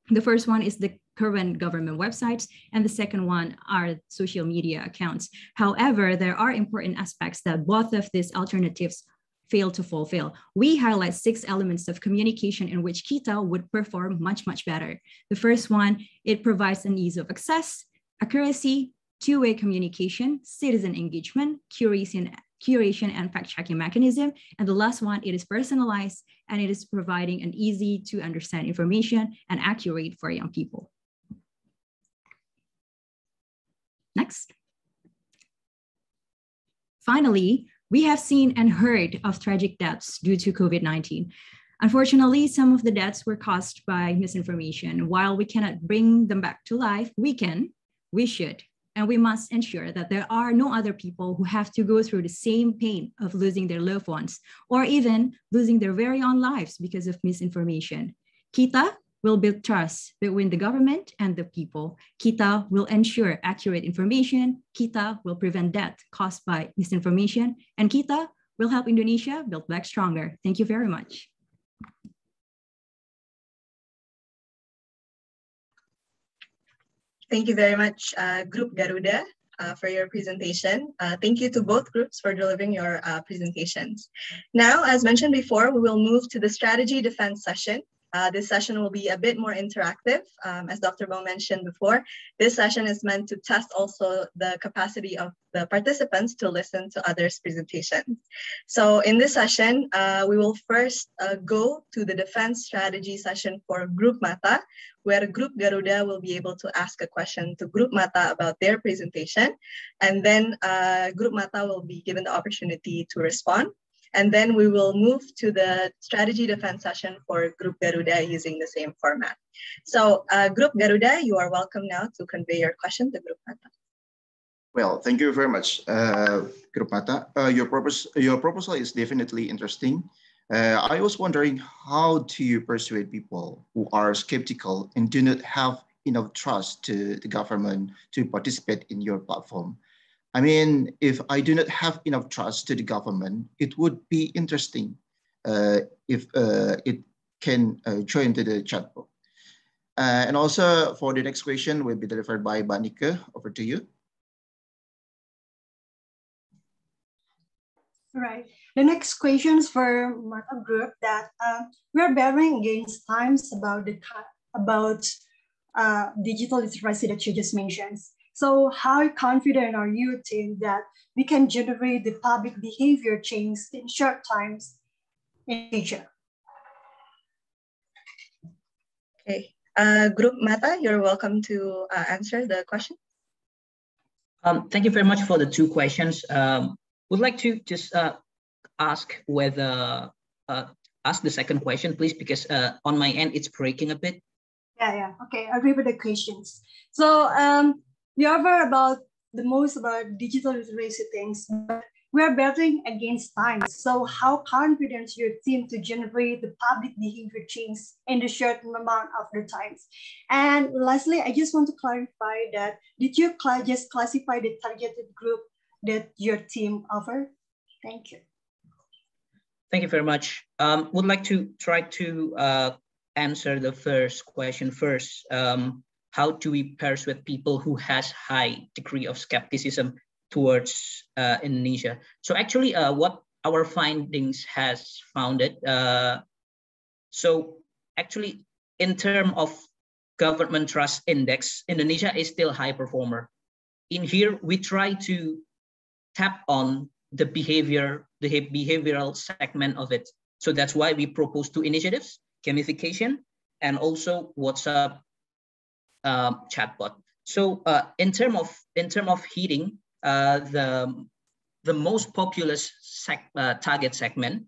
The first one is the current government websites, and the second one are social media accounts. However, there are important aspects that both of these alternatives fail to fulfill. We highlight 6 elements of communication in which Kita would perform much better. The first one, it provides an ease of access, accuracy, two-way communication, citizen engagement, curation and fact-checking mechanism. And the last one, it is personalized, and it is providing an easy to understand information and accurate for young people. Next. Finally, We have seen and heard of tragic deaths due to COVID-19. Unfortunately, some of the deaths were caused by misinformation. While we cannot bring them back to life, we should, and we must ensure that there are no other people who have to go through the same pain of losing their loved ones or even losing their very own lives because of misinformation. Kita will build trust between the government and the people. Kita will ensure accurate information. Kita will prevent death caused by misinformation. And Kita will help Indonesia build back stronger. Thank you very much. Thank you very much, Group Garuda, for your presentation. Thank you to both groups for delivering your presentations. Now, as mentioned before, we will move to the strategy defense session. This session will be a bit more interactive. As Dr. Bong mentioned before, this session is meant to test also the capacity of the participants to listen to others' presentations. So in this session, we will first go to the defense strategy session for Group Mata, where Group Garuda will be able to ask a question to Group Mata about their presentation. And then Group Mata will be given the opportunity to respond. And then we will move to the strategy defense session for Group Garuda using the same format. So Group Garuda, you are welcome now to convey your question to Group Mata. Well, thank you very much, Group Mata. Your proposal is definitely interesting. I was wondering, how do you persuade people who are skeptical and do not have enough trust to the government to participate in your platform? I mean, if I do not have enough trust to the government, it would be interesting if it can join to the chat box. And also for the next question will be delivered by Banika. Over to you. Right. The next question is for Mata Group that we are bearing against times about digital literacy that you just mentioned. So how confident are you, team, that we can generate the public behavior change in short times in Asia? Okay, Group Mata, you're welcome to answer the question. Thank you very much for the two questions. Would like to just ask the second question, please, because on my end it's breaking a bit. Yeah. Okay, I'll read the questions. So you have heard about digital literacy things, but we are battling against time. So how confident is your team to generate the public behavior change in the short amount of the times? And lastly, I just want to clarify that, did you just classify the targeted group that your team offer? Thank you. Thank you very much. Would like to try to answer the first question first. How do we persuade people who has high degree of skepticism towards Indonesia? So actually what our findings has founded, so actually in terms of government trust index, Indonesia is still high performer. In here, we try to tap on the behavioral segment of it. So that's why we propose two initiatives, gamification and also WhatsApp chatbot. So in terms of hitting the most populous target segment,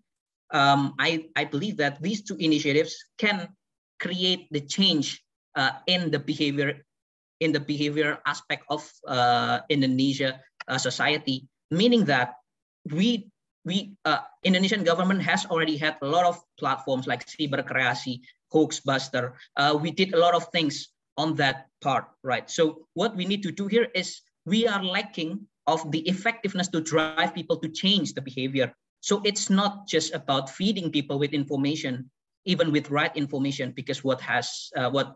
I believe that these two initiatives can create the change in the behavior aspect of Indonesia society, meaning that Indonesian government has already had a lot of platforms like Cyber Kreasi, Hoaxbuster. We did a lot of things on that part, right? So what we need to do here is we are lacking of the effectiveness to drive people to change the behavior. So it's not just about feeding people with information, even with right information, because what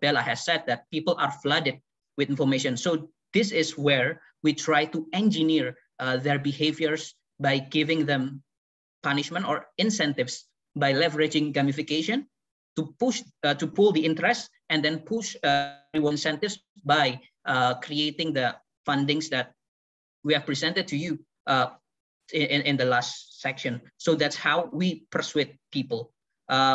Bella has said, that people are flooded with information. So this is where we try to engineer their behaviors by giving them punishment or incentives by leveraging gamification to pull the interest, and then push reward incentives by creating the fundings that we have presented to you in the last section. So that's how we persuade people.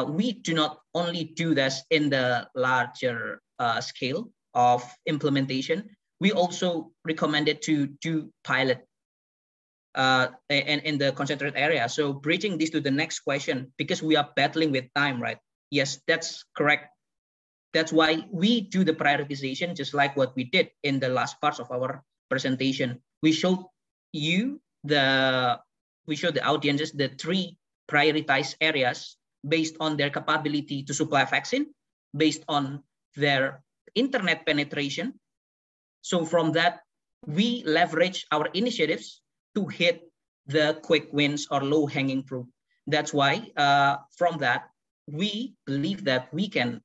We do not only do this in the larger scale of implementation, we also recommended to do pilot and in the concentrated area. So bridging this to the next question, because we are battling with time, right? Yes, that's correct. That's why we do the prioritization, just like what we did in the last parts of our presentation. We showed the audiences the 3 prioritized areas based on their capability to supply vaccine, based on their internet penetration. So from that, we leverage our initiatives to hit the quick wins or low-hanging fruit. That's why from that, we believe that we can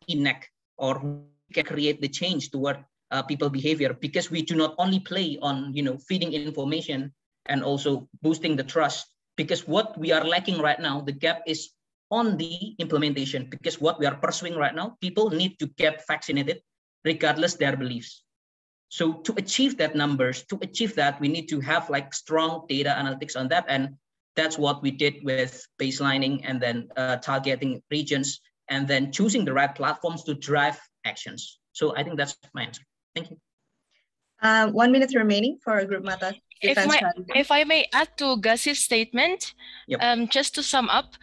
enact or we can create the change toward people behavior, because we do not only play on feeding information and also boosting the trust, because what we are lacking right now, the gap is on the implementation, because what we are pursuing right now, people need to get vaccinated regardless their beliefs. So to achieve that numbers, to achieve that, we need to have like strong data analytics on that. And that's what we did with baselining and then targeting regions and then choosing the right platforms to drive actions. So I think that's my answer. Thank you. 1 minute remaining for Group Mata. If I may add to Gus's statement, yep. Just to sum up,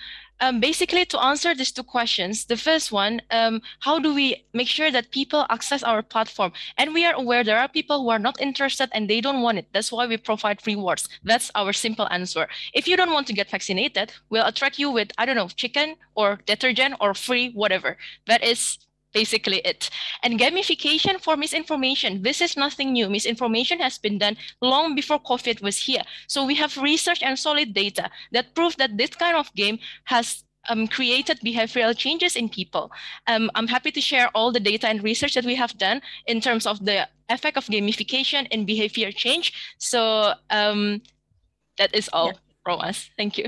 basically to answer these 2 questions, the first one, how do we make sure that people access our platform? And we are aware there are people who are not interested and they don't want it. That's why we provide rewards. That's our simple answer. If you don't want to get vaccinated, we'll attract you with, I don't know, chicken or detergent or free, whatever. That is basically it. And gamification for misinformation. This is nothing new. Misinformation has been done long before COVID was here. So we have research and solid data that prove that this kind of game has created behavioral changes in people. I'm happy to share all the data and research that we have done in terms of the effect of gamification in behavior change. So that is all from us. Thank you.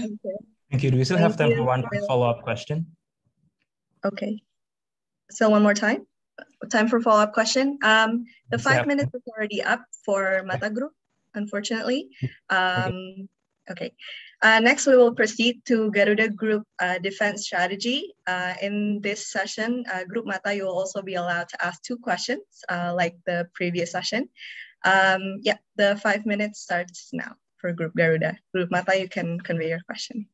Thank you. Do we still have time for one follow-up question? Okay. So one more time for follow-up question. The 5 minutes is already up for Mata Group, unfortunately. Okay. Next, we will proceed to Garuda Group Defense Strategy. In this session, Group Mata, you will also be allowed to ask 2 questions, like the previous session. Yeah, the 5 minutes starts now for Group Garuda. Group Mata, you can convey your question.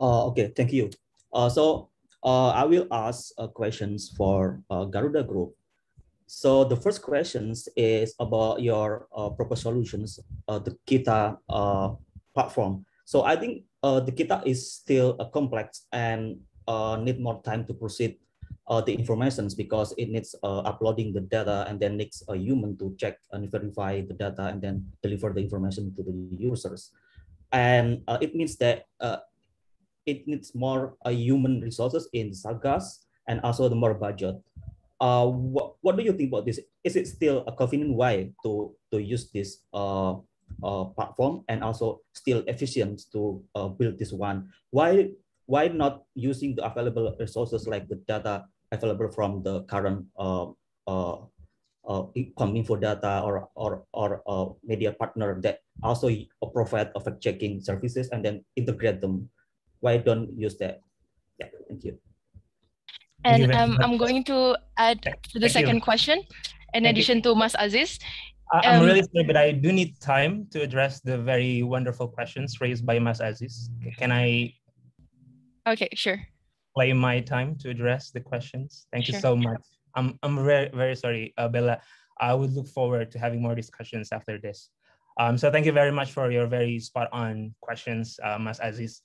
Okay, thank you. I will ask questions for Garuda Group. So the first question is about your proposed solutions, the Kita platform. So I think the Kita is still complex and need more time to proceed the informations, because it needs uploading the data and then needs a human to check and verify the data and then deliver the information to the users. And it means that it needs more human resources in Satgas and also the more budget. What do you think about this? Is it still a convenient way to use this platform and also still efficient to build this one? Why not using the available resources like the data available from the current info data or media partner that also provide fact-checking services and then integrate them? Why don't use that? Yeah, thank you. And I'm going to add to the second question, in addition to Mas Aziz. I'm really sorry, but I do need time to address the very wonderful questions raised by Mas Aziz. Can I? Okay, sure. Claim my time to address the questions. Thank you so much. I'm very, very sorry, Bella. I would look forward to having more discussions after this. So thank you very much for your very spot on questions, Mas Aziz.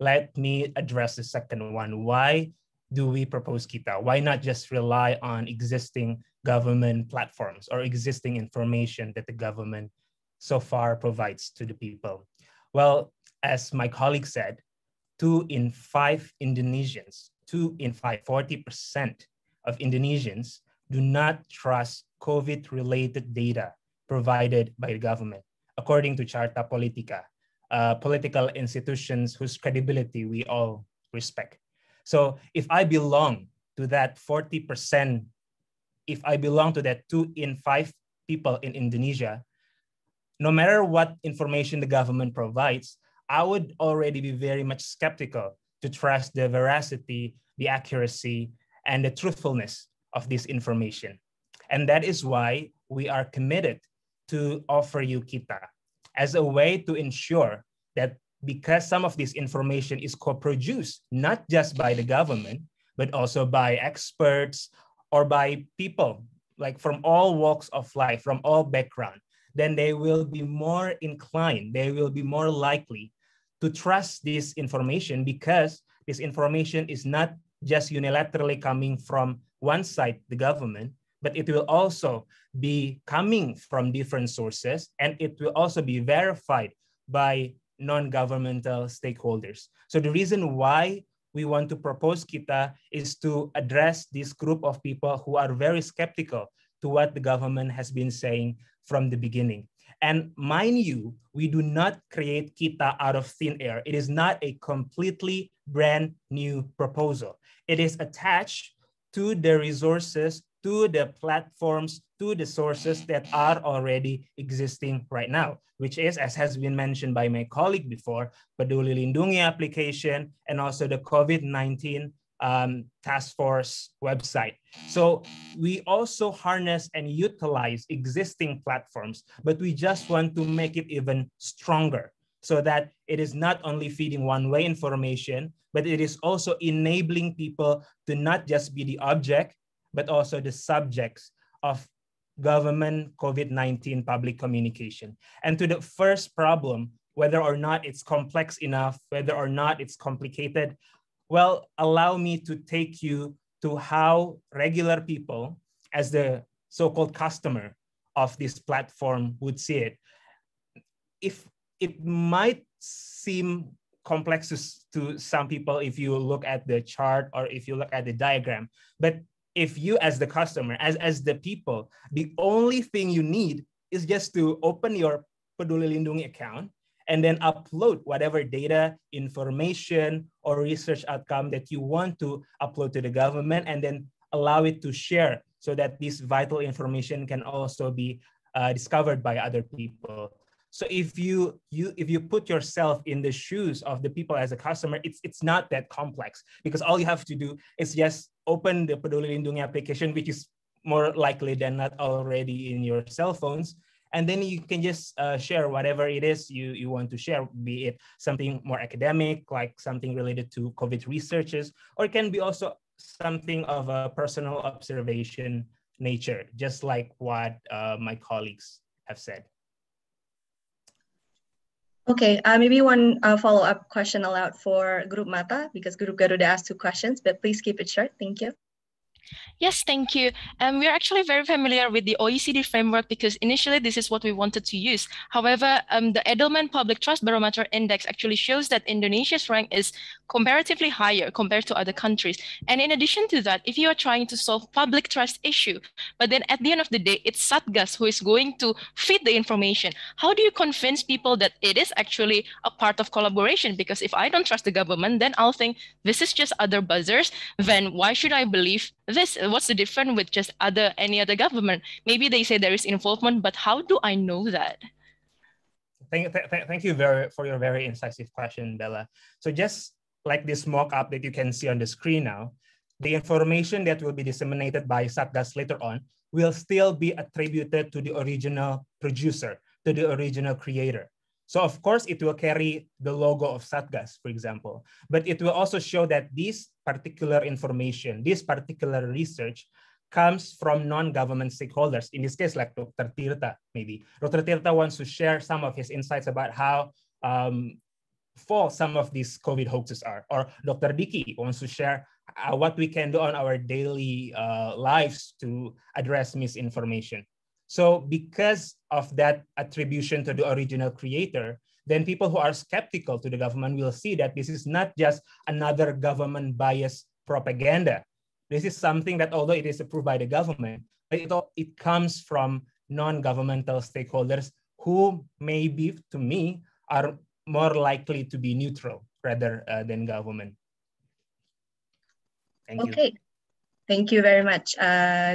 Let me address the second one. Why do we propose Kita? Why not just rely on existing government platforms or existing information that the government so far provides to the people? Well, as my colleague said, 2 in 5 Indonesians, 2 in 5, 40% of Indonesians do not trust COVID-related data provided by the government, according to Carta Politica. Political institutions whose credibility we all respect. So if I belong to that 40%, if I belong to that 2 in 5 people in Indonesia, no matter what information the government provides, I would already be very much skeptical to trust the veracity, the accuracy, and the truthfulness of this information. And that is why we are committed to offer you Kita as a way to ensure that because some of this information is co-produced, not just by the government, but also by experts or by people like from all walks of life, from all background, then they will be more inclined, they will be more likely to trust this information because this information is not just unilaterally coming from one side, the government, but it will also be coming from different sources, and it will also be verified by non-governmental stakeholders. So the reason why we want to propose Kita is to address this group of people who are very skeptical to what the government has been saying from the beginning. And mind you, we do not create Kita out of thin air. It is not a completely brand new proposal. It is attached to the resources, to the platforms, to the sources that are already existing right now, which is, as has been mentioned by my colleague before, Peduli Lindungi application and also the COVID-19 task force website. So we also harness and utilize existing platforms, but we just want to make it even stronger so that it is not only feeding one-way information, but it is also enabling people to not just be the object, but also the subjects of government COVID-19 public communication. And to the first problem, whether or not it's complex enough, whether or not it's complicated, well, allow me to take you to how regular people, as the so-called customer of this platform, would see it. If it might seem complex to some people if you look at the chart or if you look at the diagram, but if you as the customer, as the people, the only thing you need is just to open your Peduli Lindungi account and then upload whatever data, information, or research outcome that you want to upload to the government, and then allow it to share so that this vital information can also be discovered by other people. So if you put yourself in the shoes of the people as a customer, it's not that complex, because all you have to do is just open the Peduli Lindungi application, which is more likely than not already in your cell phones, and then you can just share whatever it is you want to share, be it something more academic, like something related to COVID researches, or it can be also something of a personal observation nature, just like what my colleagues have said. Okay, maybe one follow-up question allowed for Group Mata, because Group Garuda asked 2 questions, but please keep it short. Thank you. Yes, thank you. We're actually very familiar with the OECD framework because initially this is what we wanted to use. However, the Edelman Public Trust Barometer Index actually shows that Indonesia's rank is comparatively higher compared to other countries. And in addition to that, if you are trying to solve public trust issue, but then at the end of the day, it's Satgas who is going to feed the information, how do you convince people that it is actually a part of collaboration? Because if I don't trust the government, then I'll think this is just other buzzers. Then why should I believe this? What's the difference with just any other government? Maybe they say there is involvement, but how do I know that? Thank you for your very incisive question, Bella. So just like this mock-up that you can see on the screen now, the information that will be disseminated by Satgas later on will still be attributed to the original producer, to the original creator. So of course, it will carry the logo of Satgas, for example, but it will also show that this particular information, this particular research comes from non-government stakeholders. In this case, like Dr. Tirta, maybe. Dr. Tirta wants to share some of his insights about how false some of these COVID hoaxes are. Or Dr. Diki wants to share what we can do on our daily lives to address misinformation. So because of that attribution to the original creator, then people who are skeptical to the government will see that this is not just another government biased propaganda. This is something that, although it is approved by the government, it comes from non-governmental stakeholders who maybe, to me, are more likely to be neutral rather than government. Thank you. Okay. Thank you very much,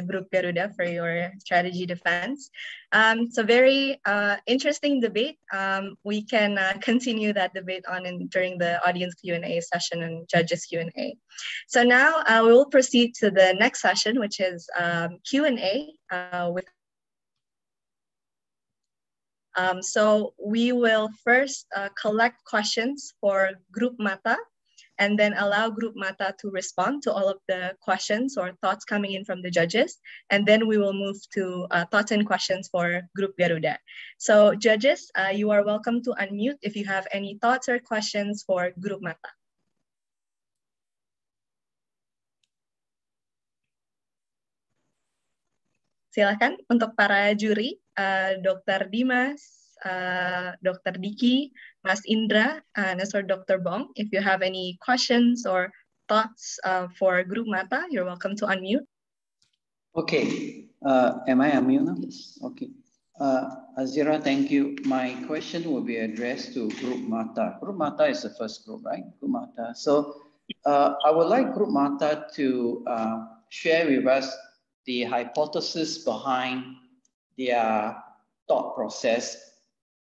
Group Garuda, for your strategy defense. It's a very interesting debate. We can continue that debate during the audience Q&A session and judges Q&A. So now we will proceed to the next session, which is Q&A with. So we will first collect questions for Group Mata, and then allow Group Mata to respond to all of the questions or thoughts coming in from the judges. And then we will move to thoughts and questions for Group Garuda. So judges, you are welcome to unmute if you have any thoughts or questions for Group Mata. Silakan untuk para juri, Dr. Dimas, Dr. Diki, Mas Indra, and also Dr. Bong. If you have any questions or thoughts for Group Mata, you're welcome to unmute. Okay, am I unmute now? Okay. Azira, thank you. My question will be addressed to Group Mata. Group Mata is the first group, right? Group Mata. So I would like Group Mata to share with us the hypothesis behind their thought process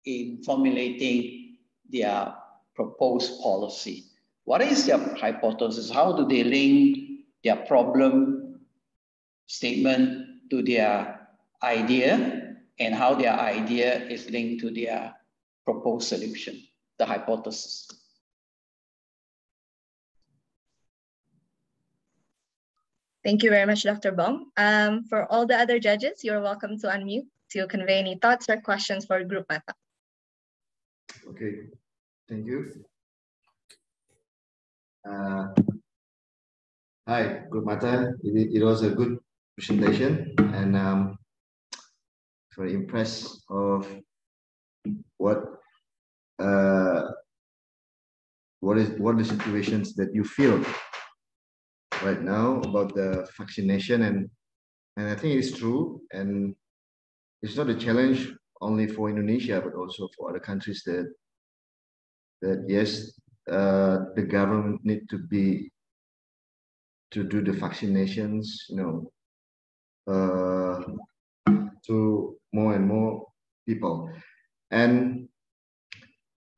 in formulating their proposed policy. What is their hypothesis? How do they link their problem statement to their idea, and how their idea is linked to their proposed solution, the hypothesis? Thank you very much, Dr. Bong. For all the other judges, you're welcome to unmute to convey any thoughts or questions for Group Mata. Okay, thank you. Hi, Group Mata. It was a good presentation, and very impressed of what the situations that you feel right now about the vaccination, and I think it's true, and it's not a challenge only for Indonesia, but also for other countries that yes, the government need to do the vaccinations, to more and more people. And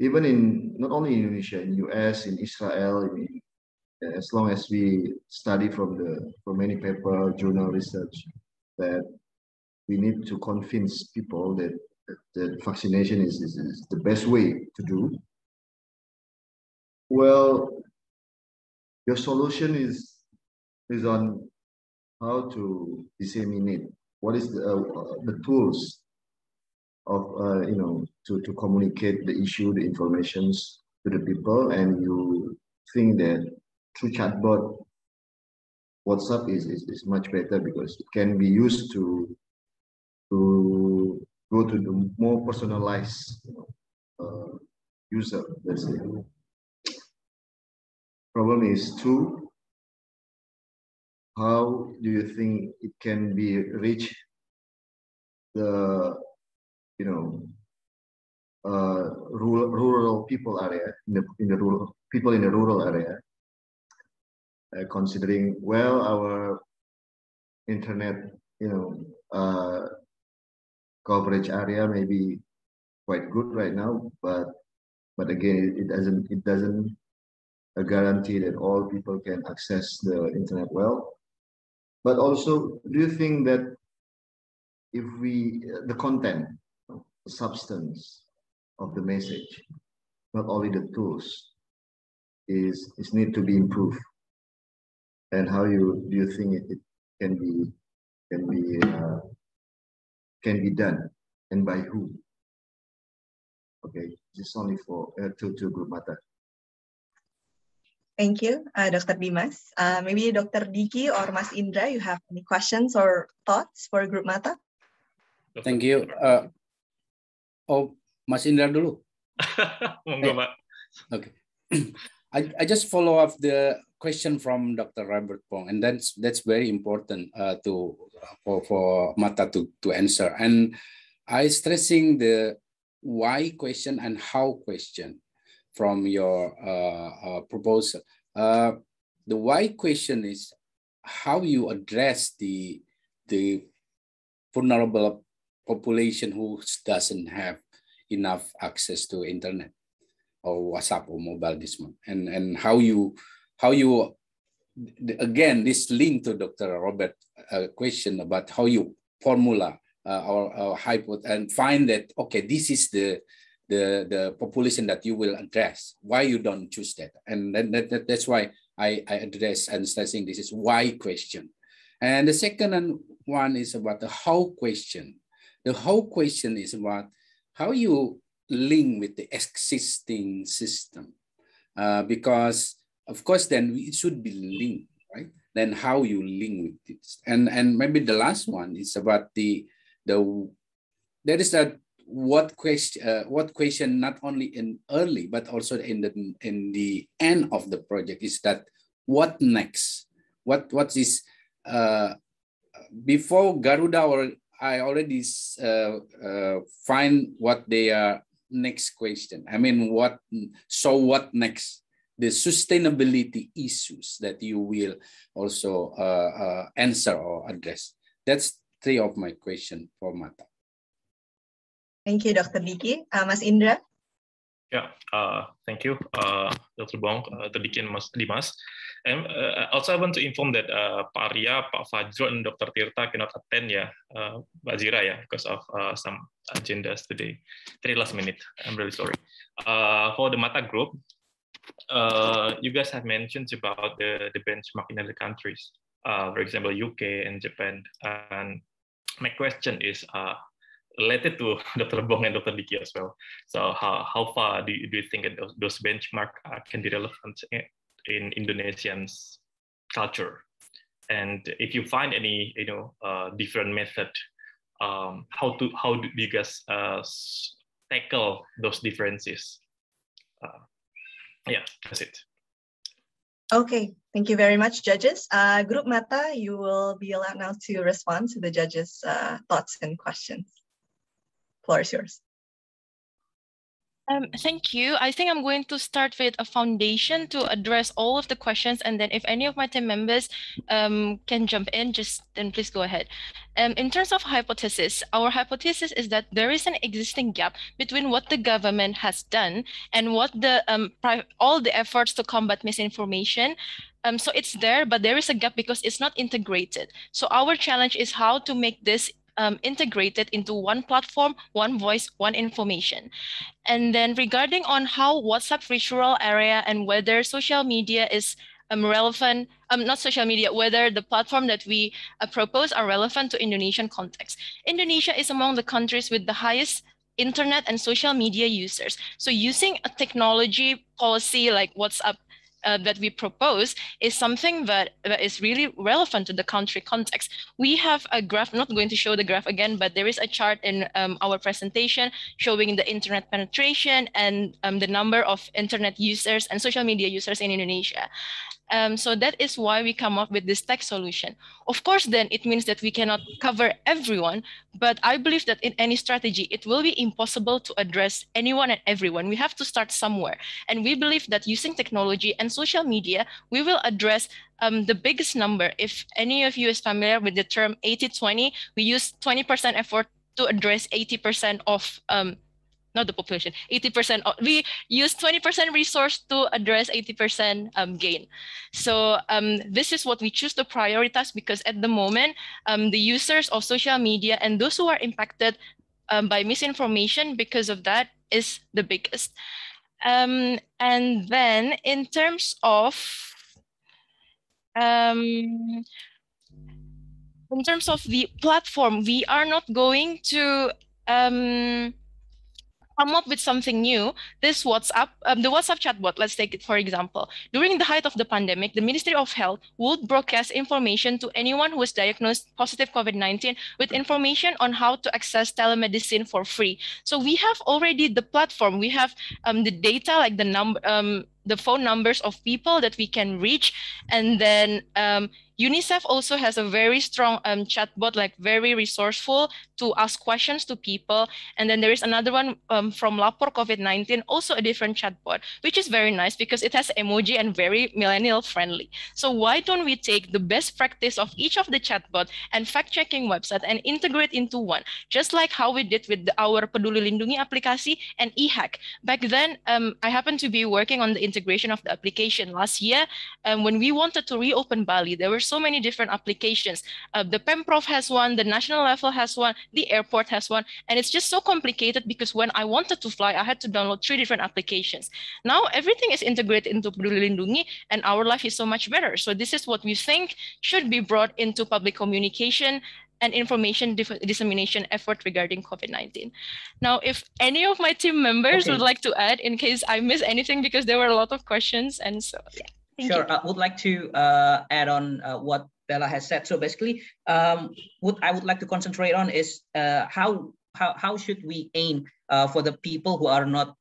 even in, not only in Indonesia, in US, in Israel, as long as we study from many paper, journal research, that we need to convince people that vaccination is the best way to do. Well, your solution is on how to disseminate. What is the tools of to communicate the issue, the informations to the people, and you think that through chatbot, WhatsApp is much better because it can be used to go to the more personalized user. That's it. Problem is two. How do you think it can be reach the rural people area, in the rural people in the rural area, considering well our internet coverage area may be quite good right now, but again it doesn't guarantee that all people can access the internet well. But also, do you think that if the content, the substance of the message, not only the tools, is need to be improved? And how do you think it can be done, and by who? Okay, this is only for to Group Mata. Thank you, Dr. Dimas. Maybe Dr. Diki or Mas Indra, you have any questions or thoughts for Group Mata? Thank you. Mas Indra dulu. Monggo, Mak. Okay. I just follow up the question from Dr. Robert Bong, and that's very important for Mata to answer. And I stressing the why question and how question from your proposal. The why question is how you address the vulnerable population who doesn't have enough access to internet or WhatsApp or mobile this month, and how you again, this link to Dr. Robert question about how you formula or hypothesis and find that, okay, this is the population that you will address. Why you don't choose that? And that's why I address and stressing this is why question. And the second one is about the how question. The how question is about how you link with the existing system, because of course then it should be linked, right? Then how you link with it, and maybe the last one is about there is that what question not only in early but also in the end of the project is that what next, what is before Garuda, or I already find what they are next question. I mean, what next? The sustainability issues that you will also answer or address. That's three of my questions for Mata. Thank you, Dr. Diki. Mas Indra? Yeah, thank you, Dr. Bong, Dr. Diki, and Mas Dimas. And also I want to inform that Pak Arya, Pak Fajro, and Dr. Tirta cannot attend Mbak Zira because of some agendas today. Very last minute, I'm really sorry. For the Mata group, you guys have mentioned about the benchmark in other countries, for example, UK and Japan. And my question is related to Dr. Bong and Dr. Diki as well. So how far do you think that those benchmarks can be relevant in Indonesian's culture? And if you find any different method, how do you guys tackle those differences? Yeah, that's it. Okay, thank you very much, judges. Group Mata, you will be allowed now to respond to the judges' thoughts and questions. Floor is yours. Thank you. I think I'm going to start with a foundation to address all of the questions, and then if any of my team members can jump in, then please go ahead. In terms of hypothesis, our hypothesis is that there is an existing gap between what the government has done and what all the efforts to combat misinformation. So it's there, but there is a gap because it's not integrated. So our challenge is how to make this integrated into one platform, one voice, one information. And then regarding on how WhatsApp reach rural area and whether social media is relevant, not social media, whether the platform that we propose are relevant to Indonesian context. Indonesia is among the countries with the highest internet and social media users. So using a technology policy like WhatsApp that we propose is something that is really relevant to the country context. We have a graph, I'm not going to show the graph again, but there is a chart in our presentation showing the internet penetration and the number of internet users and social media users in Indonesia. So that is why we come up with this tech solution. Of course, then it means that we cannot cover everyone, but I believe that in any strategy, it will be impossible to address anyone and everyone. We have to start somewhere. And we believe that using technology and social media, we will address the biggest number. If any of you is familiar with the term 80-20, we use 20% effort to address 80% of not the population, 80%, we use 20% resource to address 80% gain. So this is what we choose to prioritize because at the moment, the users of social media and those who are impacted by misinformation because of that is the biggest. And then in terms of the platform, we are not going to come up with something new. This WhatsApp, the WhatsApp chatbot, let's take it for example. During the height of the pandemic, the Ministry of Health would broadcast information to anyone who was diagnosed positive COVID-19 with information on how to access telemedicine for free. So we have already the platform, we have the data like the phone numbers of people that we can reach, and then UNICEF also has a very strong chatbot, like very resourceful to ask questions to people. And then there is another one from Lapor COVID-19, also a different chatbot, which is very nice because it has emoji and very millennial friendly. So why don't we take the best practice of each of the chatbot and fact-checking website and integrate into one, just like how we did with our Peduli Lindungi aplikasi and eHack. Back then, I happened to be working on the integration of the application last year. When we wanted to reopen Bali, there were so many different applications. The Pemprov has one, the national level has one, the airport has one, and it's just so complicated because when I wanted to fly, I had to download 3 different applications. Now everything is integrated into Peduli Lindungi and our life is so much better. So this is what we think should be brought into public communication and information dissemination effort regarding COVID-19. Now, if any of my team members would like to add in case I miss anything, because there were a lot of questions, and so yeah. Sure, I would like to add on what Bella has said. So basically, what I would like to concentrate on is how should we aim for the people who are not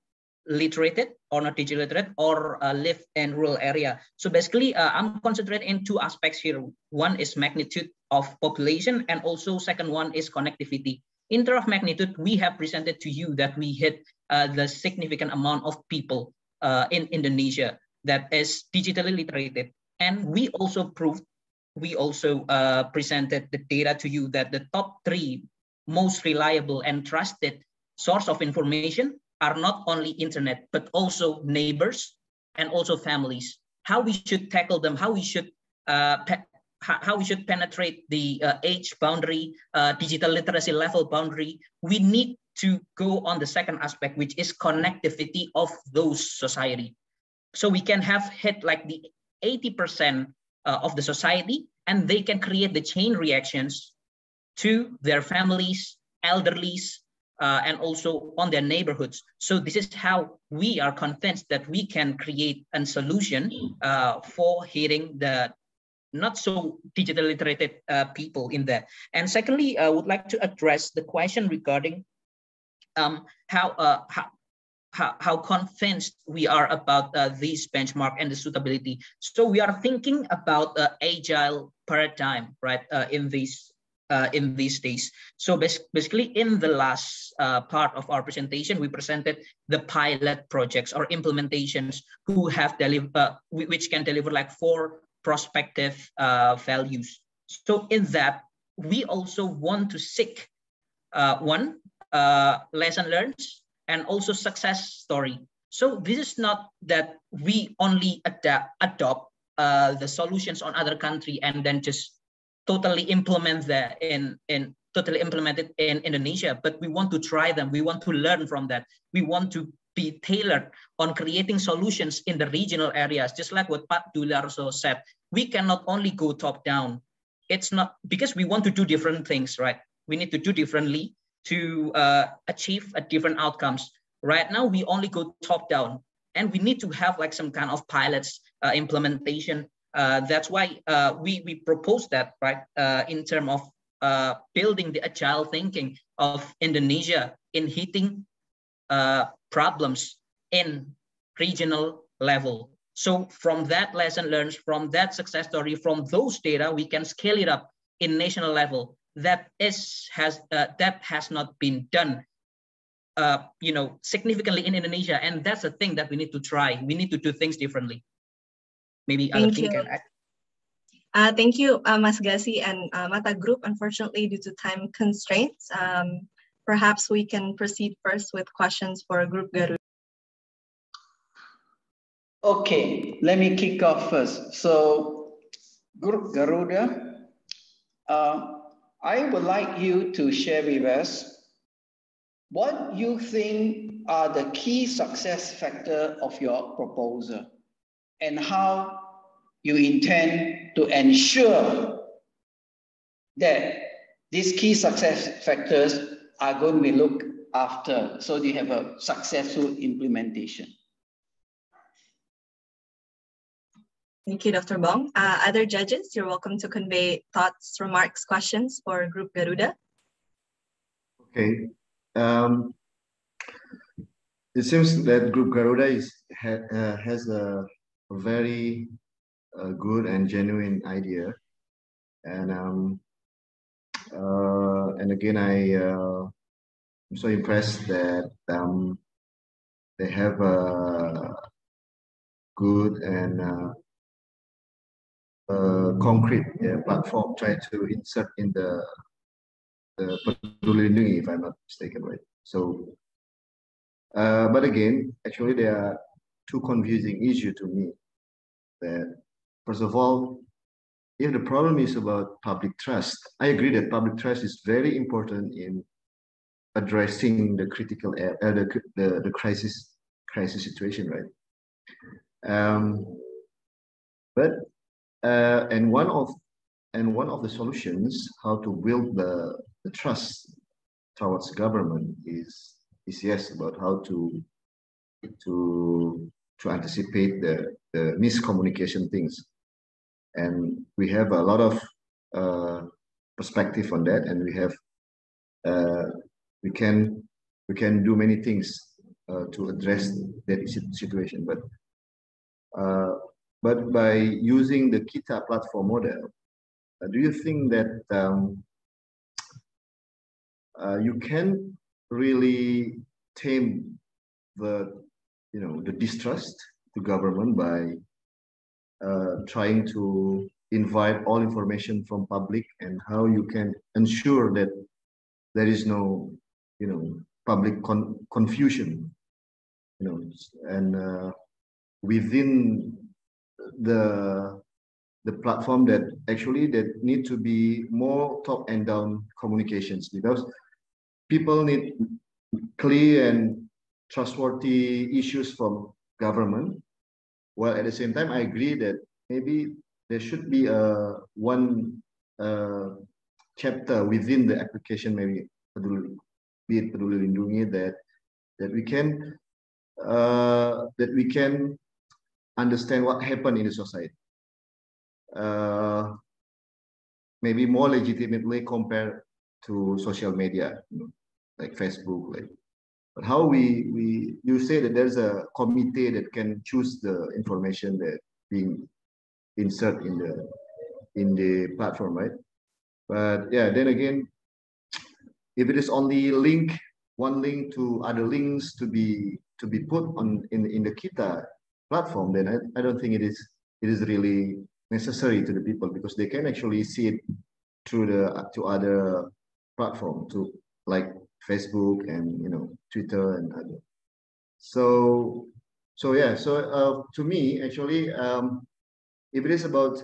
literated or not digital literate or live in rural area. So basically, I'm concentrating in 2 aspects here. One is magnitude of population, and also second one is connectivity. In terms of magnitude, we have presented to you that we hit the significant amount of people in Indonesia that is digitally literated. And we also proved, we also presented the data to you that the top 3 most reliable and trusted source of information are not only internet, but also neighbors and also families. How we should tackle them, how we should penetrate the age boundary, digital literacy level boundary. We need to go on the second aspect, which is connectivity of those society. So we can have hit like the 80% of the society, and they can create the chain reactions to their families, elderlies, and also on their neighborhoods. So this is how we are convinced that we can create a solution for hitting the not so digital literated people in there. And secondly, I would like to address the question regarding how convinced we are about this benchmark and the suitability. So we are thinking about agile paradigm, right, in these days. So basically, in the last part of our presentation, we presented the pilot projects or implementations who have which can deliver like 4 prospective values. So in that, we also want to seek one, lesson learned, and also success story. So this is not that we only adopt the solutions on other country and then just totally implement that totally implemented in Indonesia, but we want to try them. We want to learn from that. We want to be tailored on creating solutions in the regional areas, just like what Pak Dularso said. We cannot only go top down. It's not because we want to do different things, right? We need to do differently to achieve different outcomes. Right now, we only go top down, and we need to have like some kind of pilots implementation. That's why we propose that, right, in terms of building the agile thinking of Indonesia in hitting problems in regional level. So from that lesson learned, from that success story, from those data, we can scale it up in national level. That has not been done, significantly in Indonesia, and that's a thing that we need to try. We need to do things differently. Maybe other thing can add. Thank you, Mas Gasi and Mata Group. Unfortunately, due to time constraints, perhaps we can proceed first with questions for Group Garuda. Okay, let me kick off first. So, Group Garuda, I would like you to share with us what you think are the key success factors of your proposal and how you intend to ensure that these key success factors are going to be looked after so you have a successful implementation. Thank you, Dr. Bong. Other judges, you're welcome to convey thoughts, remarks, questions for Group Garuda. Okay. It seems that Group Garuda has a very good and genuine idea And again, I'm so impressed that they have a good and concrete platform try to insert in the Peduli Lindungi, if I'm not mistaken, right? So, but again, actually, there are two confusing issues to me. That first of all, if the problem is about public trust, I agree that public trust is very important in addressing the critical the crisis situation, right? But and one of the solutions how to build the trust towards government is yes about how to anticipate the miscommunication things, and we have a lot of perspective on that, and we have we can do many things to address that situation, but by using the Kita platform model, do you think that you can really tame the distrust to government by trying to invite all information from public, and how you can ensure that there is no public confusion, and within the platform that actually that need to be more top and down communications, because people need clear and trustworthy issues from government, while at the same time I agree that maybe there should be a one chapter within the application, maybe be it Peduli Lindungi, that we can understand what happened in the society, maybe more legitimately compared to social media, like Facebook, like. But how you say that there's a committee that can choose the information that being inserted in the platform, right? But yeah, then again, if it is only one link to other links to be put on in the Kita platform, then I don't think it is really necessary to the people, because they can actually see it through to other platform, to like Facebook and Twitter and other. So yeah, to me actually, if it is about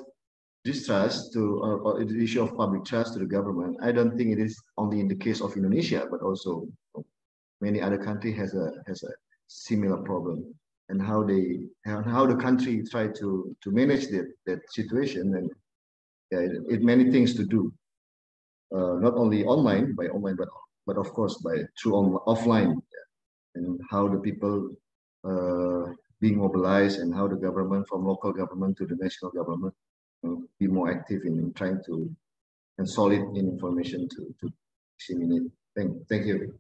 distrust or the issue of public trust to the government, I don't think it is only in the case of Indonesia, but also many other countries has a similar problem, and how the country try to manage that situation, and it many things to do, not only online, but of course through offline, and how the people being mobilized, and how the government, from local government to the national government, be more active in trying to consolidate information to disseminate. Thank you.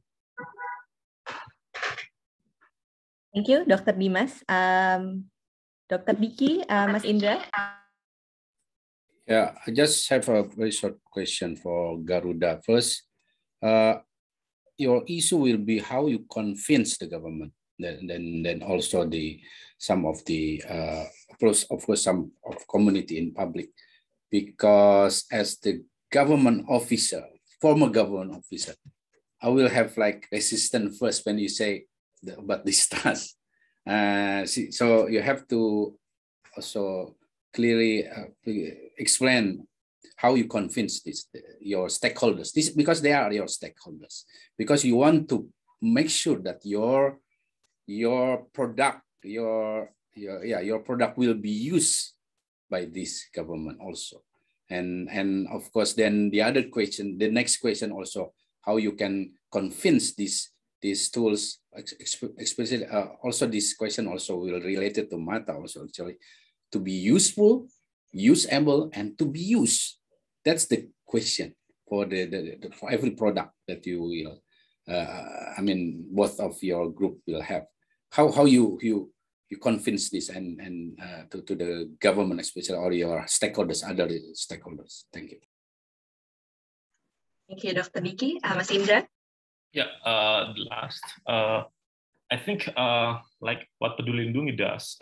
Thank you, Dr. Dimas. Dr. Diki, Mas Indra. Yeah, I just have a very short question for Garuda. First, your issue will be how you convince the government, then also some of the of course some of community in public, because as the government officer, former government officer, I will have like resistance first when you say about this task. So you have to also clearly explain how you convince your stakeholders, because they are your stakeholders, because you want to make sure that your product will be used by this government also. And of course, then the next question also, how you can convince these tools, especially also this question also will related to Mata also actually, to be useful, usable, and to be used. That's the question for for every product that you will, both of your group will have. How you convince this and to the government especially, or your stakeholders, other stakeholders. Thank you. Thank you, Dr. Diki. Mas Indra? Yeah, the last. I think like what Peduli Lindungi does,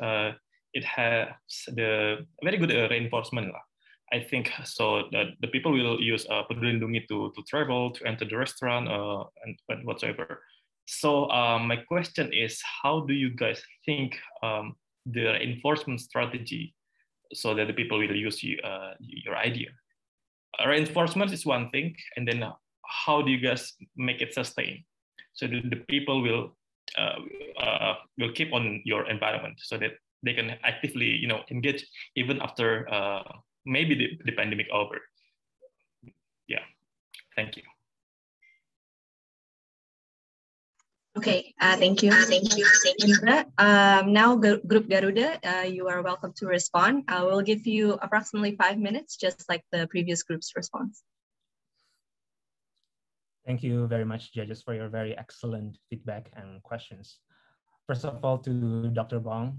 it has the very good reinforcement. I think so that the people will use Peduli Lindungi to travel, to enter the restaurant, and whatsoever. So my question is, how do you guys think the enforcement strategy so that the people will use your idea? Reinforcement is one thing, and then how do you guys make it sustain so that the people will keep on your environment so that they can actively engage even after maybe the pandemic over. Yeah, thank you. Okay, thank you. Thank you. Now, Group Garuda, you are welcome to respond. I will give you approximately 5 minutes, just like the previous group's response. Thank you very much, judges, for your very excellent feedback and questions. First of all, to Dr. Bong,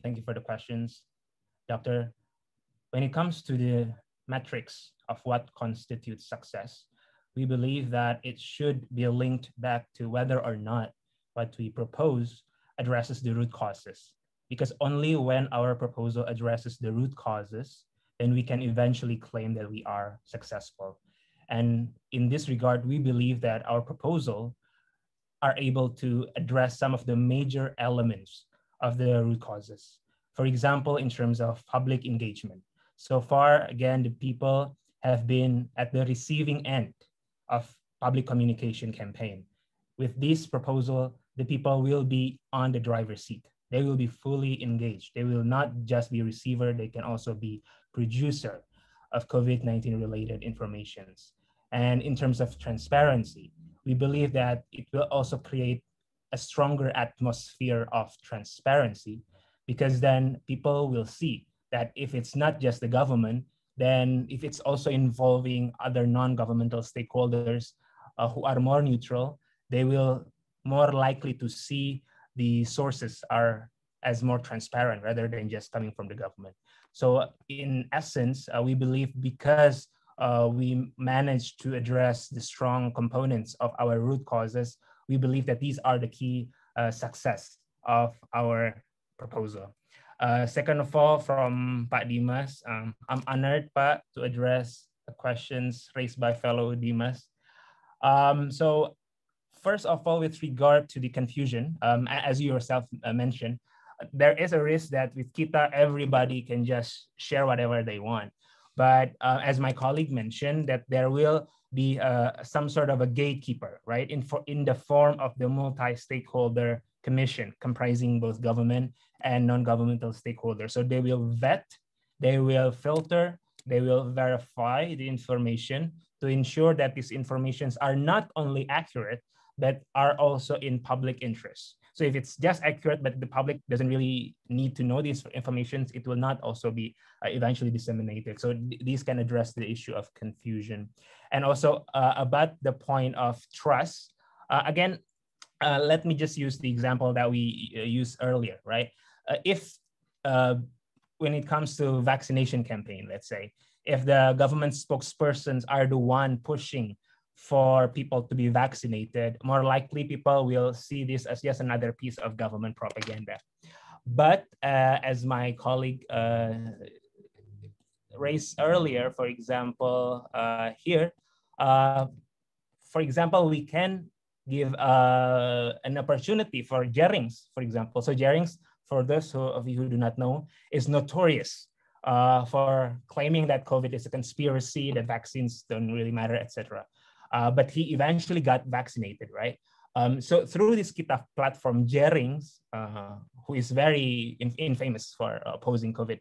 thank you for the questions. Doctor, when it comes to the metrics of what constitutes success, we believe that it should be linked back to whether or not what we propose addresses the root causes. Because only when our proposal addresses the root causes, then we can eventually claim that we are successful. And in this regard, we believe that our proposal are able to address some of the major elements of the root causes. For example, in terms of public engagement. So far, again, the people have been at the receiving end of public communication campaign. With this proposal, the people will be on the driver's seat. They will be fully engaged. They will not just be receiver, they can also be producer of COVID-19 related informations. And in terms of transparency, we believe that it will also create a stronger atmosphere of transparency, because then people will see that if it's not just the government, then if it's also involving other non-governmental stakeholders who are more neutral, they will more likely to see the sources are as more transparent rather than just coming from the government. So in essence, we believe because we managed to address the strong components of our root causes, we believe that these are the key success of our proposal. Second of all, from Pak Dimas, I'm honored, Pak, to address the questions raised by fellow Dimas. So first of all, with regard to the confusion, as you yourself mentioned, there is a risk that with Kita, everybody can just share whatever they want. But as my colleague mentioned, that there will be some sort of a gatekeeper, right? In the form of the Multi-Stakeholder Commission, comprising both government and non-governmental stakeholders. So they will vet, they will filter, they will verify the information to ensure that these informations are not only accurate, but are also in public interest. So if it's just accurate, but the public doesn't really need to know these information, it will not also be eventually disseminated. So these can address the issue of confusion. And also about the point of trust, again, let me just use the example that we used earlier, right? When it comes to vaccination campaign, let's say, if the government spokespersons are the one pushing for people to be vaccinated, more likely people will see this as just another piece of government propaganda. But as my colleague raised earlier, for example, here, for example, we can give an opportunity for jarings, for example. So jarings, for those of you who do not know, is notorious for claiming that COVID is a conspiracy, that vaccines don't really matter, etc. But he eventually got vaccinated, right? So through this Kita platform, Jerings, who is very infamous for opposing COVID,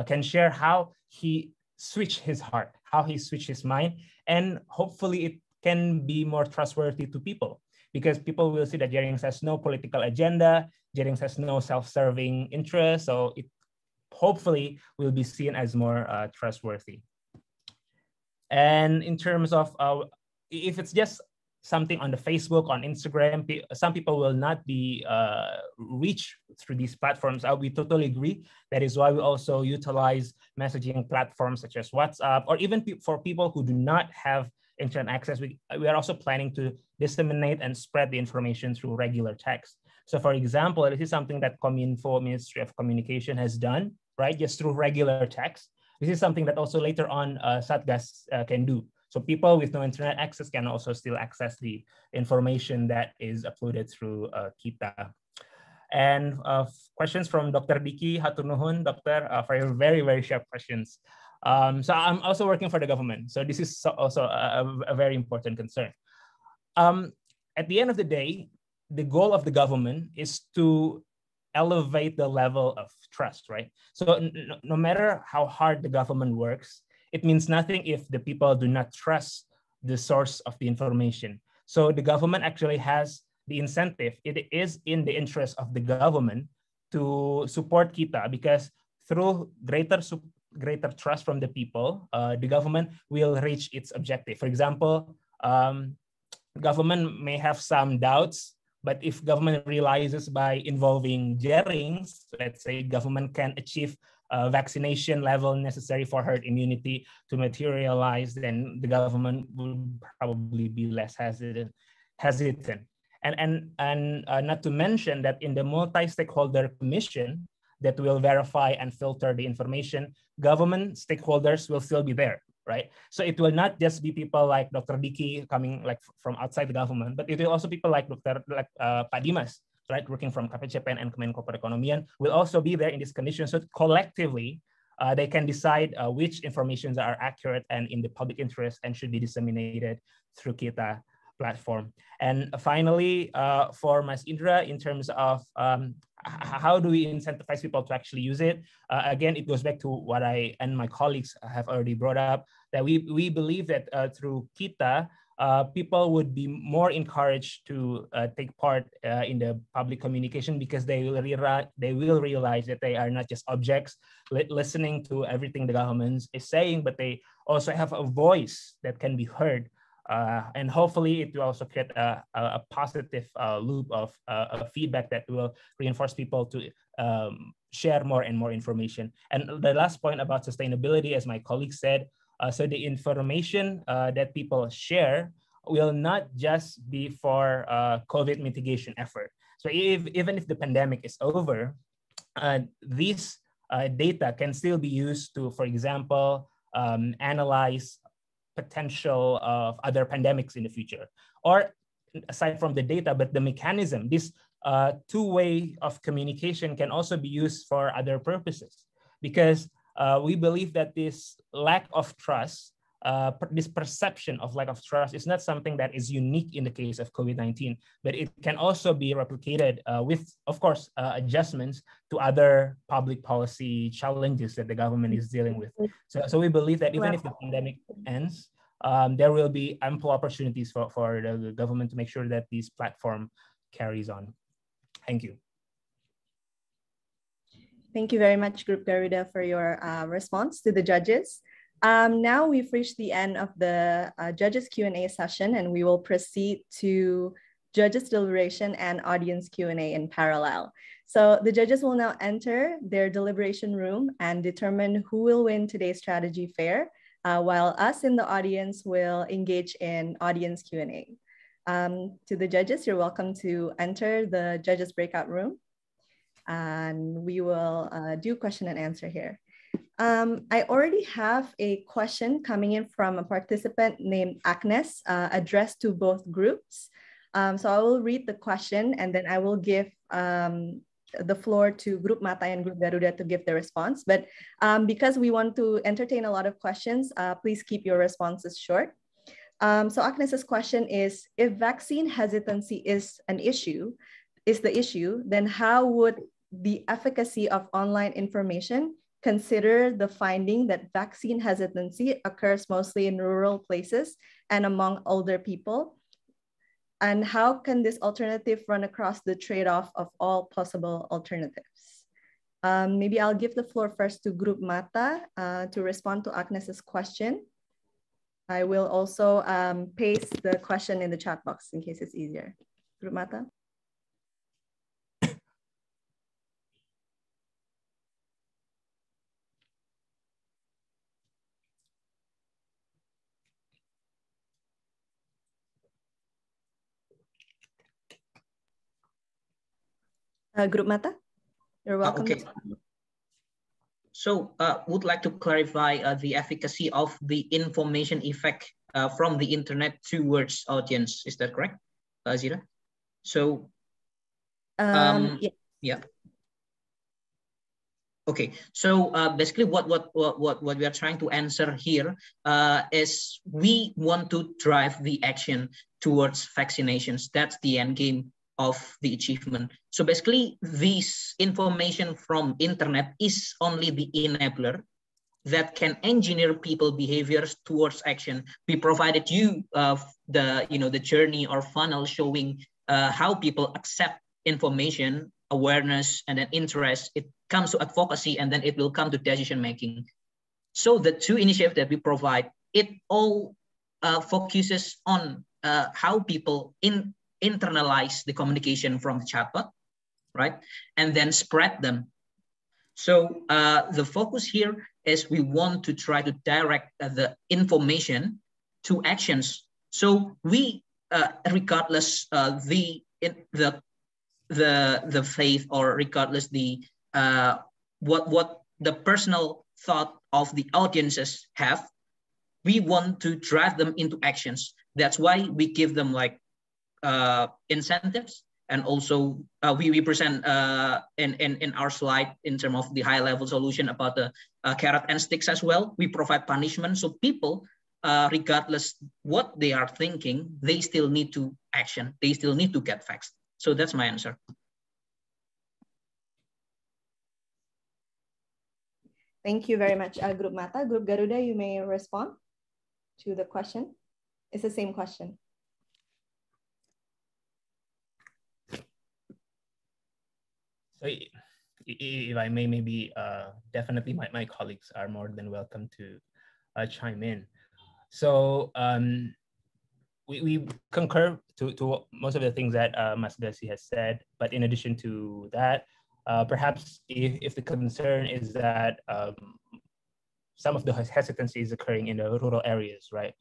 can share how he switched his heart, how he switched his mind, and hopefully it can be more trustworthy to people, because people will see that Jerings has no political agenda, Jerings has no self-serving interest, so it hopefully will be seen as more trustworthy. And in terms of if it's just something on the Facebook, on Instagram, some people will not be reached through these platforms. We totally agree. That is why we also utilize messaging platforms such as WhatsApp, or even for people who do not have internet access, we are also planning to disseminate and spread the information through regular text. So for example, this is something that Kominfo, Ministry of Communication, has done, right? Just through regular text. This is something that also later on Satgas can do. So people with no internet access can also still access the information that is uploaded through Kita. And questions from Dr. Diki. Hatur nuhun, Doctor, for your very, very sharp questions. So I'm also working for the government. So this is also a very important concern. At the end of the day, the goal of the government is to elevate the level of trust, right? So no matter how hard the government works, it means nothing if the people do not trust the source of the information. So the government actually has the incentive. It is in the interest of the government to support Kita, because through greater trust from the people, the government will reach its objective. For example, government may have some doubts, but if government realizes by involving jarings, let's say government can achieve vaccination level necessary for herd immunity to materialize, then the government will probably be less hesitant. And not to mention that in the Multi-Stakeholder Commission that will verify and filter the information, government stakeholders will still be there, right? So it will not just be people like Dr. Diki coming like from outside the government, but it will also people like Pak Dimas, right, working from KPCPN and Kemenko Perekonomian will also be there in this commission. So collectively, they can decide which informations are accurate and in the public interest and should be disseminated through Kita platform. And finally, for Mas Indra, in terms of how do we incentivize people to actually use it? Again, it goes back to what I and my colleagues have already brought up, that we believe that through Kita, people would be more encouraged to take part in the public communication, because they will realize that they are not just objects listening to everything the government is saying, but they also have a voice that can be heard. And hopefully it will also create a positive loop of feedback that will reinforce people to share more and more information. And the last point about sustainability, as my colleague said, so the information that people share will not just be for COVID mitigation effort. So even if the pandemic is over, these data can still be used to, for example, analyze potential of other pandemics in the future. Or aside from the data, but the mechanism, this two-way of communication can also be used for other purposes, because we believe that this lack of trust, this perception of lack of trust is not something that is unique in the case of COVID-19, but it can also be replicated with, of course, adjustments to other public policy challenges that the government is dealing with. So we believe that even if the pandemic ends, there will be ample opportunities for the government to make sure that this platform carries on. Thank you. Thank you very much, Group Garuda, for your response to the judges. Now we've reached the end of the judges Q&A session, and we will proceed to judges deliberation and audience Q&A in parallel. So the judges will now enter their deliberation room and determine who will win today's strategy fair, while us in the audience will engage in audience Q&A. To the judges, you're welcome to enter the judges breakout room, and we will do question and answer here. I already have a question coming in from a participant named Agnes, addressed to both groups. So I will read the question and then I will give the floor to Group Mata and Group Garuda to give the response. But because we want to entertain a lot of questions, please keep your responses short. So Agnes's question is, if vaccine hesitancy is the issue, then how would the efficacy of online information consider the finding that vaccine hesitancy occurs mostly in rural places and among older people? And how can this alternative run across the trade-off of all possible alternatives? Maybe I'll give the floor first to Group Mata to respond to Agnes's question. I will also paste the question in the chat box in case it's easier. Group Mata. Group Mata, you're welcome. Okay. So would like to clarify the efficacy of the information effect from the internet towards audience. Is that correct, Zira? So, yeah. Okay, so basically what we are trying to answer here is we want to drive the action towards vaccinations. That's the end game of the achievement. So basically this information from internet is only the enabler that can engineer people behaviors towards action. We provided you the journey or funnel showing how people accept information, awareness, and then interest. It comes to advocacy, and then it will come to decision making. So the two initiatives that we provide, it all focuses on how people internalize the communication from the chatbot, right? And then spread them. So the focus here is we want to try to direct the information to actions. So we, regardless the faith, or regardless the what the personal thought of the audiences have, we want to drive them into actions. That's why we give them like incentives, and also we present in our slide in terms of the high level solution about the carrot and sticks as well. We provide punishment, so people, regardless what they are thinking, they still need to action. They still need to get facts. So that's my answer. Thank you very much, Group Mata. Group Garuda, you may respond to the question. It's the same question. So if I may, maybe definitely my colleagues are more than welcome to chime in. So we concur to most of the things that Mas Aghasi has said, but in addition to that, perhaps if the concern is that some of the hesitancy is occurring in the rural areas, right,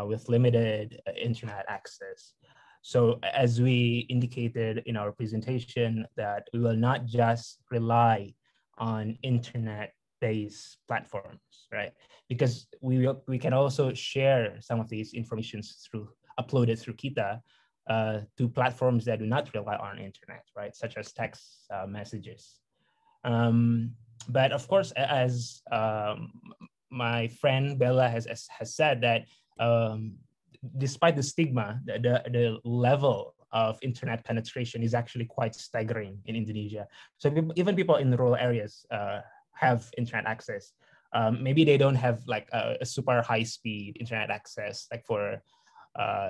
with limited internet access. So as we indicated in our presentation, that we will not just rely on internet-based platforms, right? Because we can also share some of these informations uploaded through Kita to platforms that do not rely on internet, right? Such as text messages. But of course, as my friend Bella has said, that despite the stigma, the level of internet penetration is actually quite staggering in Indonesia. So even people in rural areas have internet access. Maybe they don't have like a super high speed internet access, like for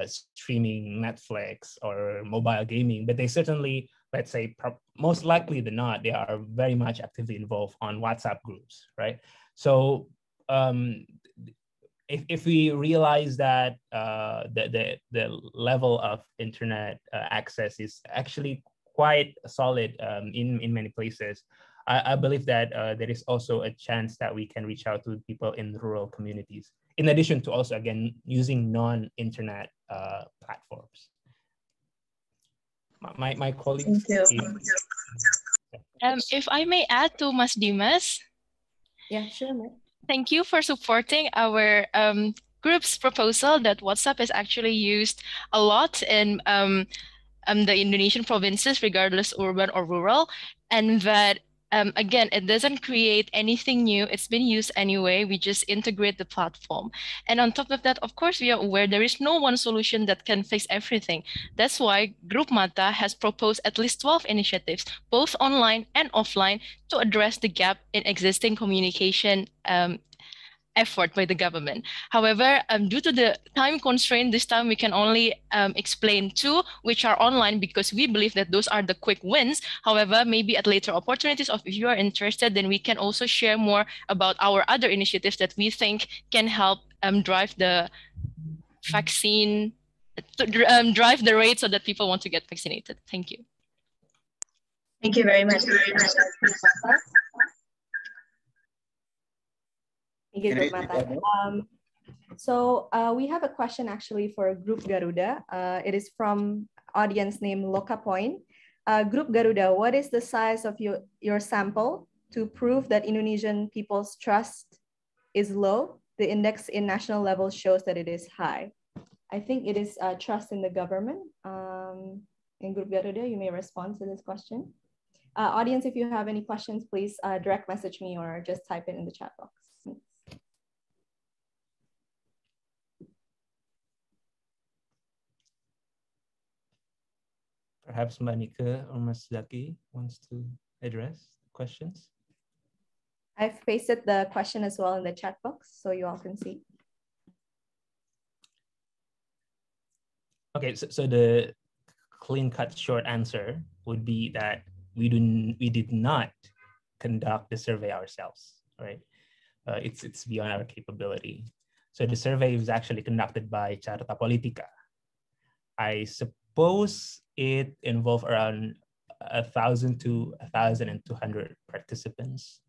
streaming Netflix or mobile gaming, but they certainly, let's say, most likely than not, they are very much actively involved on WhatsApp groups, right? So if we realize that the level of internet access is actually quite solid in many places, I believe that there is also a chance that we can reach out to people in rural communities, in addition to also, again, using non-internet platforms. My colleagues. If I may add to Mas Dimas. Yeah, sure, ma'am. Thank you for supporting our group's proposal that WhatsApp is actually used a lot in the Indonesian provinces, regardless urban or rural, and that again, it doesn't create anything new. It's been used anyway. We just integrate the platform. And on top of that, of course, we are aware there is no one solution that can fix everything. That's why Group Mata has proposed at least 12 initiatives, both online and offline, to address the gap in existing communication effort by the government. However, due to the time constraint, this time we can only explain 2, which are online, because we believe that those are the quick wins. However, maybe at later opportunities, or if you are interested, then we can also share more about our other initiatives that we think can help drive the vaccine, drive the rate so that people want to get vaccinated. Thank you. Thank you very much. Thank you, Group Mata. So we have a question actually for Group Garuda. It is from audience named Loka Point. Group Garuda, what is the size of your sample to prove that Indonesian people's trust is low? The index in national level shows that it is high. I think it is trust in the government. In Group Garuda, you may respond to this question. Audience, if you have any questions, please direct message me or just type it in the chat box. Perhaps Manika or Muzaky wants to address questions. I've pasted the question as well in the chat box so you all can see. Okay, so the clean-cut short answer would be that we did not conduct the survey ourselves, right? It's beyond our capability. So the survey was actually conducted by Carta Politica. I suppose it involved around 1,000 to 1,200 participants,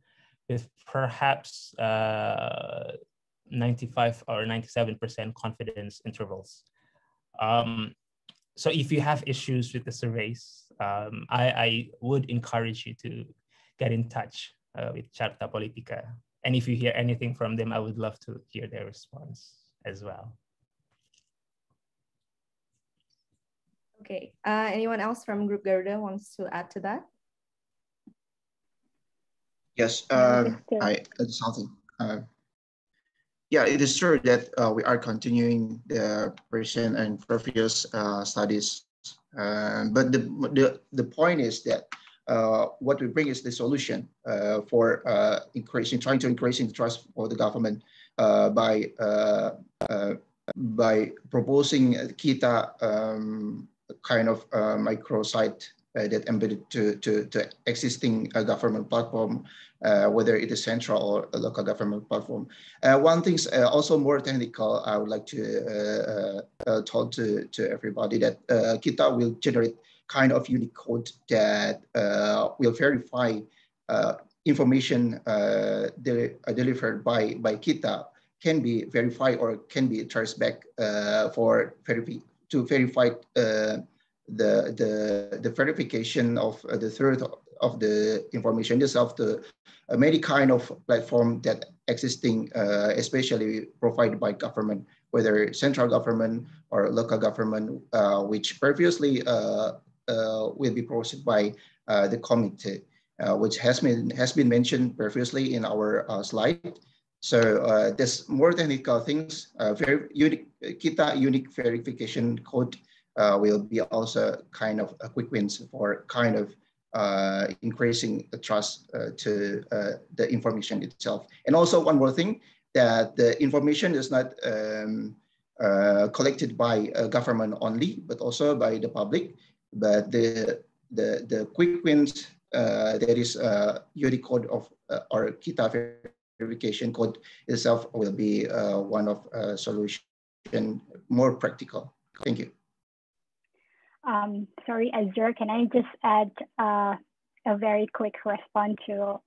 with perhaps 95 or 97% confidence intervals. So if you have issues with the surveys, I would encourage you to get in touch with Carta Politica. And if you hear anything from them, I would love to hear their response as well. Okay, anyone else from Group Garuda wants to add to that? Yes, I add something. Yeah, it is true that we are continuing the recent and previous studies, but the point is that what we bring is the solution for trying to increase the trust for the government by proposing Kita kind of microsite that embedded to existing government platform, whether it is central or a local government platform. One thing's also more technical. I would like to talk to everybody that Kita will generate kind of unique code that will verify information delivered by Kita can be verified or can be traced back to verify the verification of the third of the information itself to many kind of platform that existing, especially provided by government, whether central government or local government, which previously will be processed by the committee, which has been mentioned previously in our slide. So there's more technical things. Very unique Kita unique verification code will be also kind of a quick wins for kind of increasing the trust to the information itself. And also one more thing, that the information is not collected by government only, but also by the public. But the quick wins, there is a unique code of or Kita verification code itself will be one of solution more practical. Thank you. Sorry, Azure, can I just add a very quick response to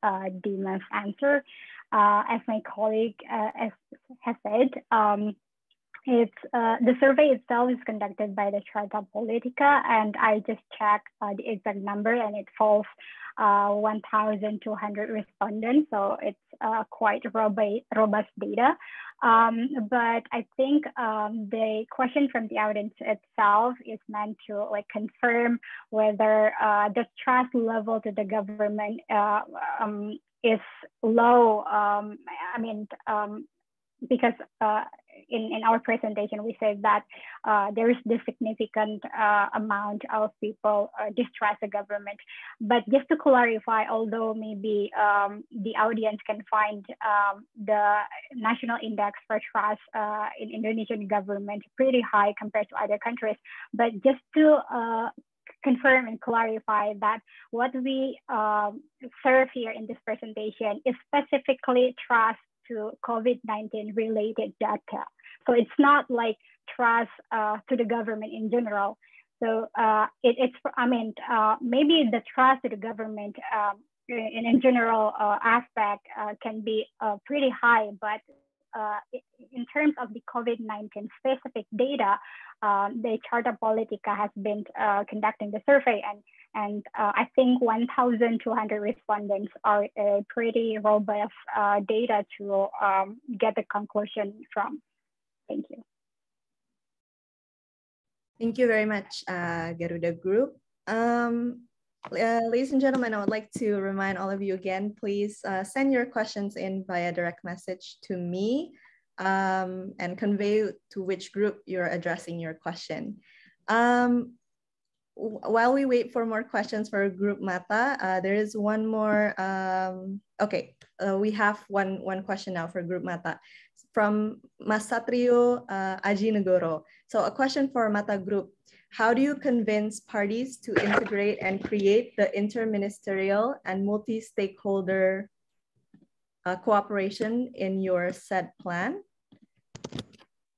Dimas' answer? As my colleague has said, the survey itself is conducted by the Carta Politica, and I just checked the exact number, and it falls 1,200 respondents, so it's quite robust data. But I think the question from the audience itself is meant to like confirm whether the trust level to the government is low. I mean, because in our presentation, we said that there is this significant amount of people distrust the government. But just to clarify, although maybe the audience can find the national index for trust in Indonesian government pretty high compared to other countries, but just to confirm and clarify that what we serve here in this presentation is specifically trust to COVID-19 related data. So it's not like trust to the government in general. So maybe the trust to the government in general aspect can be pretty high, but in terms of the COVID-19 specific data, the Charta Politica has been conducting the survey, and I think 1,200 respondents are a pretty robust data to get the conclusion from. Thank you. Thank you very much, Garuda Group. Ladies and gentlemen, I would like to remind all of you again, please send your questions in via direct message to me and convey to which group you're addressing your question. While we wait for more questions for Group Mata, there is one more. Okay, we have one question now for Group Mata from Mas Satrio Aji Negoro. So a question for Mata Group. How do you convince parties to integrate and create the inter-ministerial and multi-stakeholder cooperation in your said plan?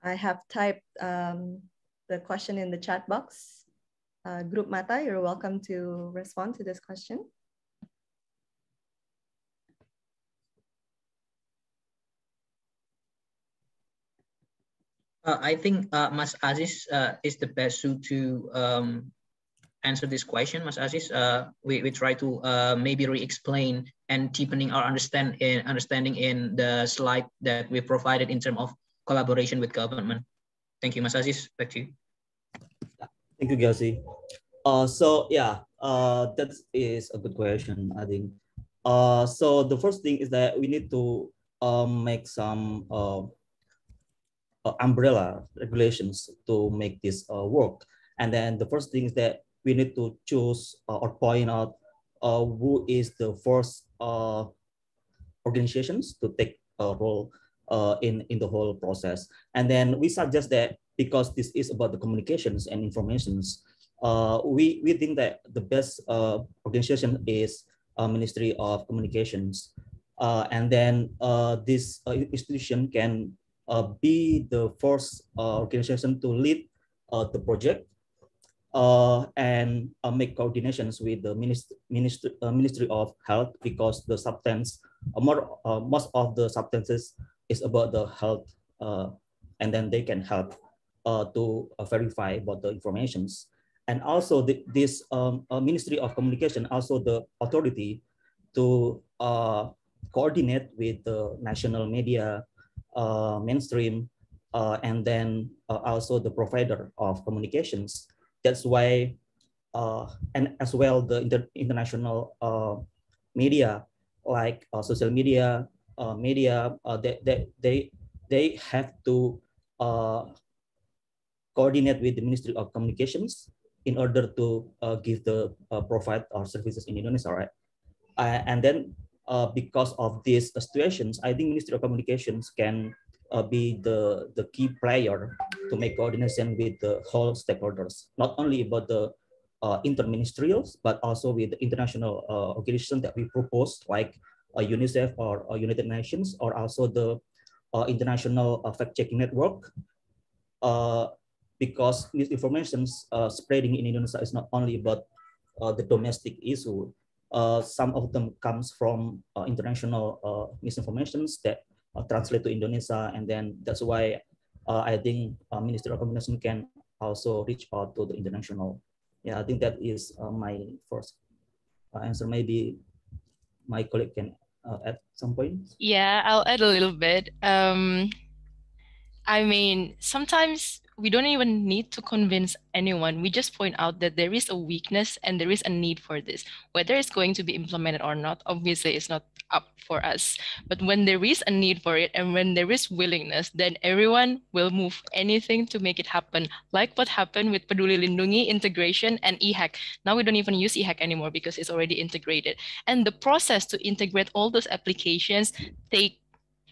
I have typed the question in the chat box. Group Mata, you're welcome to respond to this question. I think Mas Aziz is the best suit to answer this question. Mas Aziz, we try to maybe re-explain and deepening our understanding in the slide that we provided in terms of collaboration with government. Thank you, Mas Aziz. Back to you. Thank you, Ghazi. So yeah, that is a good question, I think. So the first thing is that we need to make some umbrella regulations to make this work. And then the first thing is that we need to choose or point out who is the first organizations to take a role in the whole process. And then we suggest that because this is about the communications and informations, we think that the best organization is Ministry of Communications. And then this institution can be the first organization to lead the project and make coordinations with the Ministry of Health, because the substance, most of the substances is about the health, and then they can help to verify about the informations. And also this Ministry of Communication, also the authority to coordinate with the national media, mainstream, and then also the provider of communications. That's why, and as well the international media, like social media, they have to coordinate with the Ministry of Communications in order to give the provide our services in Indonesia, right? And then because of these situations, I think Ministry of Communications can be the key player to make coordination with the whole stakeholders, not only about the inter-ministerials, but also with the international organizations that we propose, like UNICEF or United Nations, or also the international fact-checking network. Because misinformation spreading in Indonesia is not only about the domestic issue. Some of them comes from international misinformations that translate to Indonesia, and then that's why I think Ministry of Communication can also reach out to the international. Yeah, I think that is my first answer. Maybe my colleague can add some points. Yeah, I'll add a little bit. I mean, sometimes we don't even need to convince anyone. We just point out that there is a weakness and there is a need for this. Whether it's going to be implemented or not, obviously it's not up for us. But when there is a need for it and when there is willingness, then everyone will move anything to make it happen. Like what happened with Peduli Lindungi integration and e-hack. Now we don't even use e-hack anymore because it's already integrated. And the process to integrate all those applications take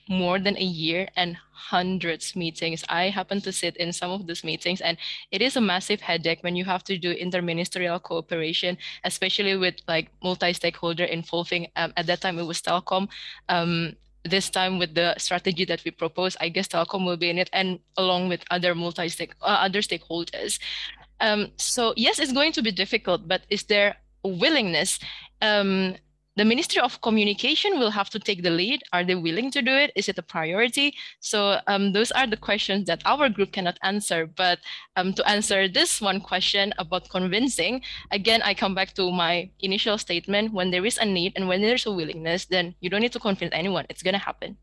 more than a year and hundreds meetings. I happen to sit in some of those meetings, and it is a massive headache when you have to do inter-ministerial cooperation, especially with like multi-stakeholder involving, at that time it was Telkom. This time with the strategy that we propose, I guess Telkom will be in it, and along with other other stakeholders. So yes, it's going to be difficult, but is there a willingness? the Ministry of Communication will have to take the lead. Are they willing to do it? Is it a priority? So those are the questions that our group cannot answer. But to answer this one question about convincing, again, I come back to my initial statement. When there is a need and when there's a willingness, then you don't need to convince anyone. It's going to happen.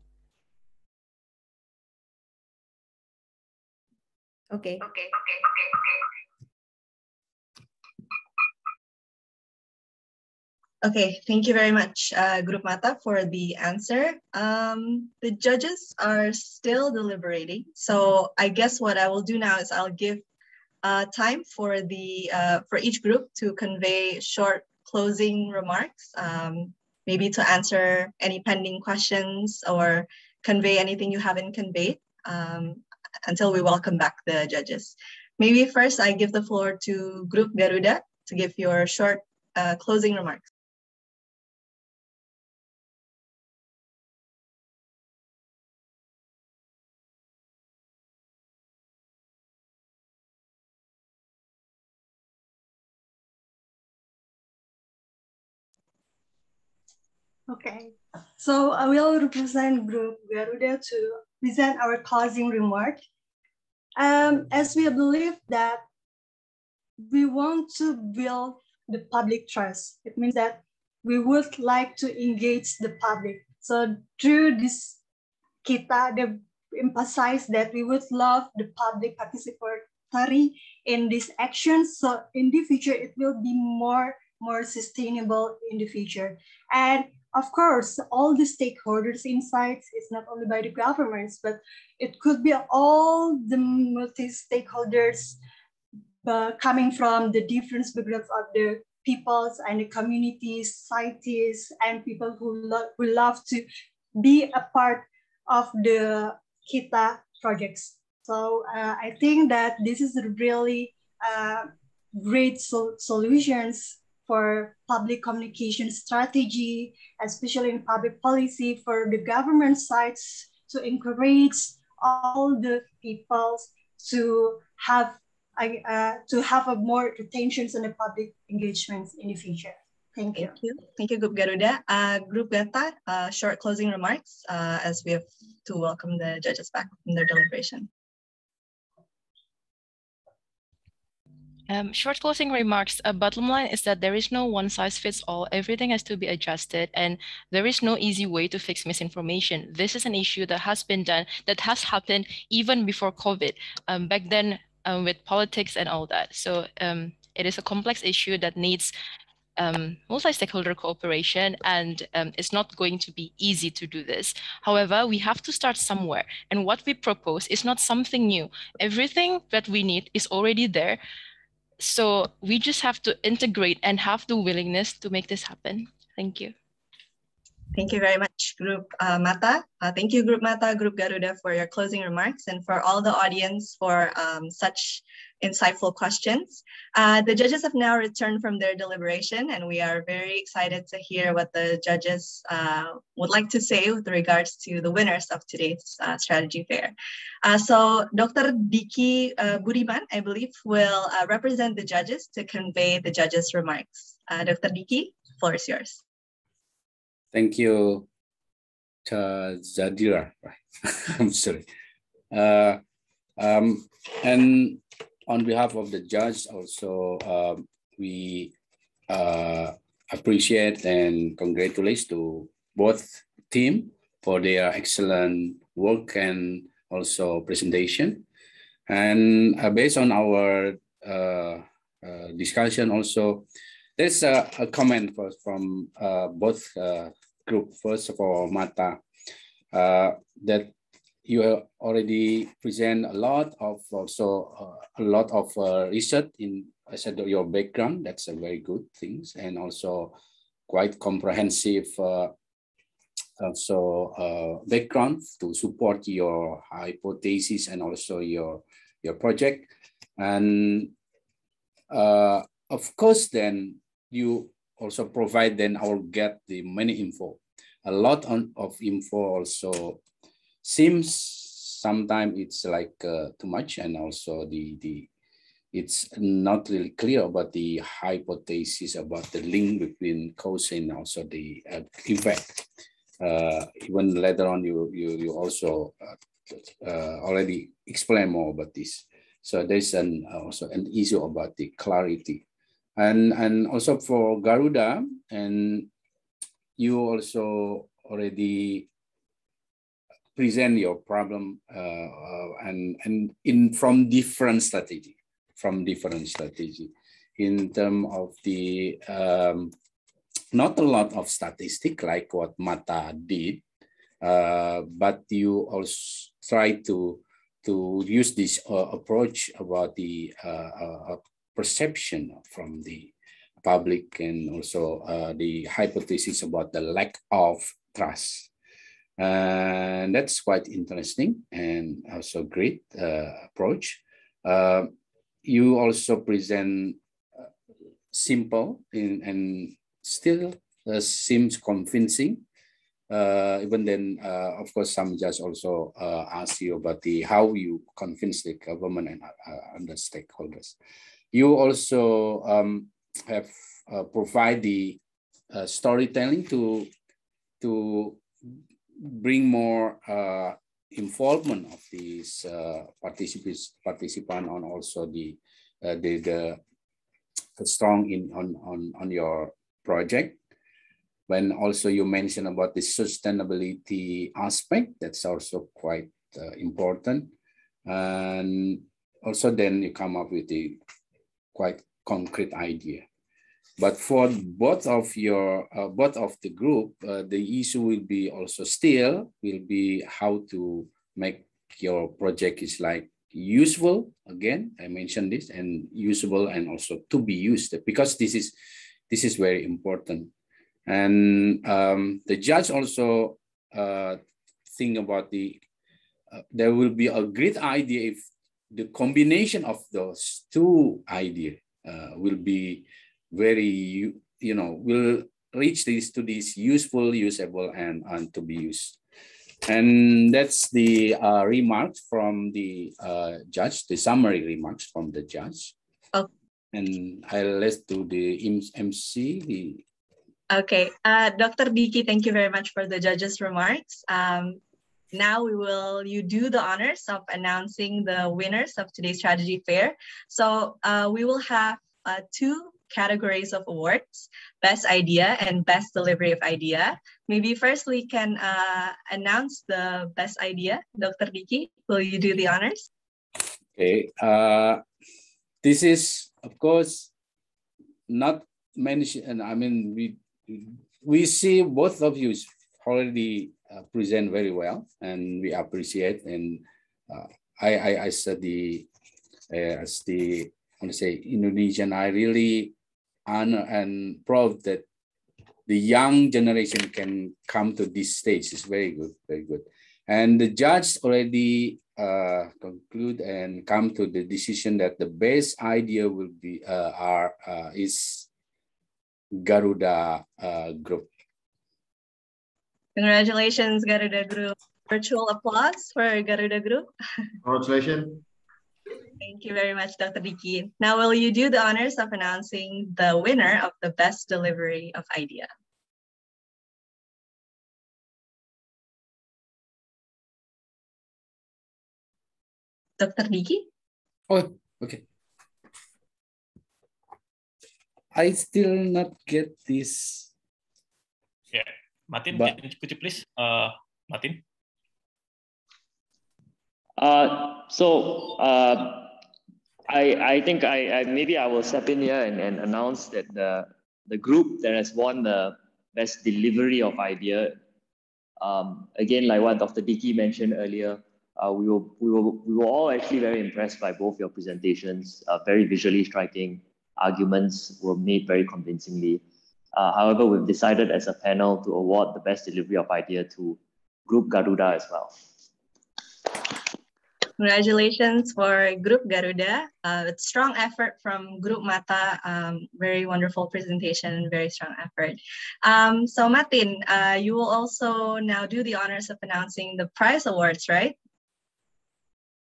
Okay. Okay, thank you very much, Group Mata, for the answer. The judges are still deliberating, so I guess what I will do now is I'll give time for each group to convey short closing remarks, maybe to answer any pending questions or convey anything you haven't conveyed until we welcome back the judges. Maybe first I give the floor to Group Garuda to give your short closing remarks. Okay, so I will represent Group Garuda to present our closing remark. As we believe that we want to build the public trust, it means that we would like to engage the public. So through this, they emphasize that we would love the public participatory in these actions. So in the future, it will be more sustainable in the future. And of course, all the stakeholders' insights is not only by the governments, but it could be all the multi-stakeholders coming from the different backgrounds of the peoples and the communities, societies, and people who love to be a part of the KITA projects. So I think that this is really great solutions for public communication strategy, especially in public policy for the government sides, to encourage all the people to have a more attention on the public engagements in the future. Thank you. Thank you, Group Garuda. Group Gata, short closing remarks as we have to welcome the judges back from their deliberation. Short closing remarks. Bottom line is that there is no one size fits all. Everything has to be adjusted, and there is no easy way to fix misinformation. This is an issue that has been done, that has happened even before COVID, back then with politics and all that. So it is a complex issue that needs multi-stakeholder cooperation, and it's not going to be easy to do this. However, we have to start somewhere, and what we propose is not something new. Everything that we need is already there. So we just have to integrate and have the willingness to make this happen. Thank you. Thank you very much, Group Mata. Thank you, Group Mata, Group Garuda, for your closing remarks, and for all the audience for such insightful questions. The judges have now returned from their deliberation, and we are very excited to hear what the judges would like to say with regards to the winners of today's strategy fair. So Dr. Diki Budiman, I believe, will represent the judges to convey the judges' remarks. Dr. Diki, the floor is yours. Thank you, Cazadira. I'm sorry. And on behalf of the judge, also we appreciate and congratulate to both team for their excellent work and also presentation. And based on our discussion, also there's a comment from both group. First of all, Mata, that you already present a lot of research in your background. That's a very good thing, and also quite comprehensive background to support your hypothesis and also your project. And of course, then you also provide then I will get the many info. A lot of info also seems sometimes it's like too much, and also the it's not really clear about the hypothesis about the link between cause and also the effect. Even later on, you also already explain more about this. So there's also an issue about the clarity, and also for Garuda, and you also already present your problem and from different strategy, in terms of the not a lot of statistic like what Mata did, but you also try to use this approach about the perception from the public, and also the hypothesis about the lack of trust. And that's quite interesting and also great approach. You also present simple and still seems convincing. Even then, of course, some judges also ask you about how you convince the government and the stakeholders. You also have provide the storytelling to bring more involvement of these participants on also the strong on your project. When also you mentioned about the sustainability aspect, that's also quite important. And also then you come up with a quite concrete idea. But for both of the group, the issue will be also will be how to make your project is like useful. Again, I mentioned this, and usable and also to be used, because this is very important. And the judge also think about there will be a great idea if the combination of those two ideas will be very, will reach to this useful, usable, and to be used. And that's the remarks from the judge, the summary remarks from the judge. Oh. And I'll let to the MC. Okay, Dr. Diki, thank you very much for the judge's remarks. Now you do the honors of announcing the winners of today's strategy fair. So we will have two categories of awards: best idea and best delivery of idea. Maybe first we can announce the best idea. Dr. Diki, will you do the honors? Okay, this is of course not mentioned. I mean, we see both of you already present very well, and we appreciate. And I study as the Indonesian. I really honor and proud that the young generation can come to this stage. It's very good, very good. And the judge already conclude and come to the decision that the best idea will be is Garuda Group. Congratulations, Garuda Group. Virtual applause for Garuda Group. Congratulations. Thank you very much, Dr. Diki. Now, will you do the honors of announcing the winner of the best delivery of idea? Dr. Diki? Oh, okay. I still not get this. Yeah, Martin, could you please, Martin? I think maybe I will step in here and announce that the group that has won the best delivery of idea, again, like what Dr. Diki mentioned earlier, we were all actually very impressed by both your presentations. Very visually striking arguments were made very convincingly. However, we've decided as a panel to award the best delivery of idea to Group Garuda as well. Congratulations for Group Garuda. Strong effort from Group Mata. Very wonderful presentation, very strong effort. So Martin, you will also now do the honors of announcing the prize awards, right?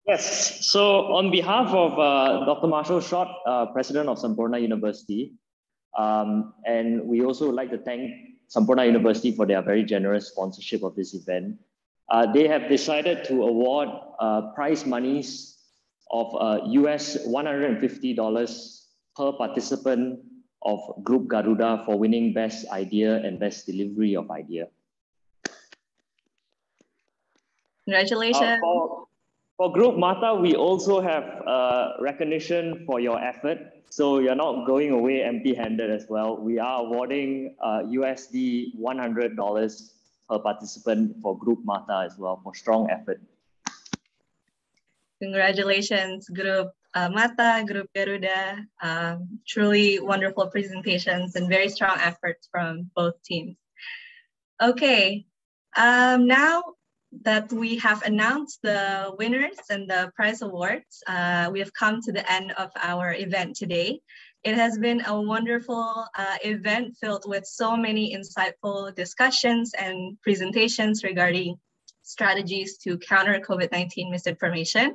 Yes, so on behalf of Dr. Marshall Schott, President of Sampoerna University, and we also would like to thank Sampoerna University for their very generous sponsorship of this event. They have decided to award prize monies of US $150 per participant of Group Garuda for winning Best Idea and Best Delivery of Idea. Congratulations. For Group Mata, we also have recognition for your effort. So you're not going away empty-handed as well. We are awarding USD $100 per participant for Group Mata as well for strong effort. Congratulations, Group Mata, Group Garuda. Truly wonderful presentations and very strong efforts from both teams. Okay, now that we have announced the winners and the prize awards, we have come to the end of our event today. It has been a wonderful event filled with so many insightful discussions and presentations regarding strategies to counter COVID-19 misinformation.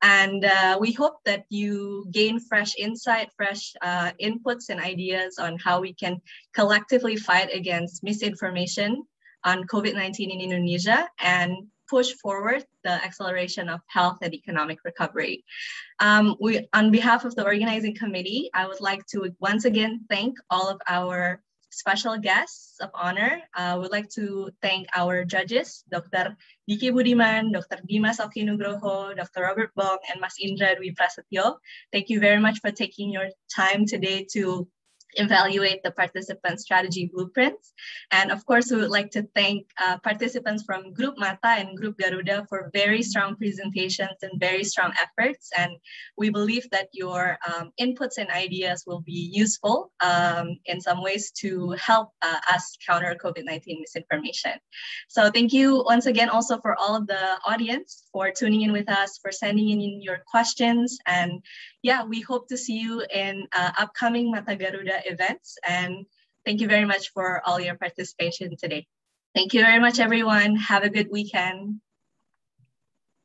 And we hope that you gain fresh insight, fresh inputs and ideas on how we can collectively fight against misinformation on COVID-19 in Indonesia and push forward the acceleration of health and economic recovery. On behalf of the organizing committee, I would like to once again thank all of our special guests of honor. I would like to thank our judges, Dr. Diki Budiman, Dr. Dimas Nugroho, Dr. Robert Bong, and Mas Indra Dwi Prasetyo. Thank you very much for taking your time today to evaluate the participant strategy blueprints. And of course, we would like to thank participants from Group Mata and Group Garuda for very strong presentations and very strong efforts. And we believe that your inputs and ideas will be useful in some ways to help us counter COVID-19 misinformation. So thank you once again also for all of the audience for tuning in with us, for sending in your questions. And yeah, we hope to see you in upcoming Mata Garuda events. And thank you very much for all your participation today. Thank you very much, everyone. Have a good weekend.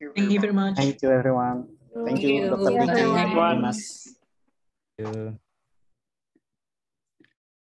Thank you very much. Thank you, everyone. Thank you, Dr. Vicky. Thank you, everyone. Dimas.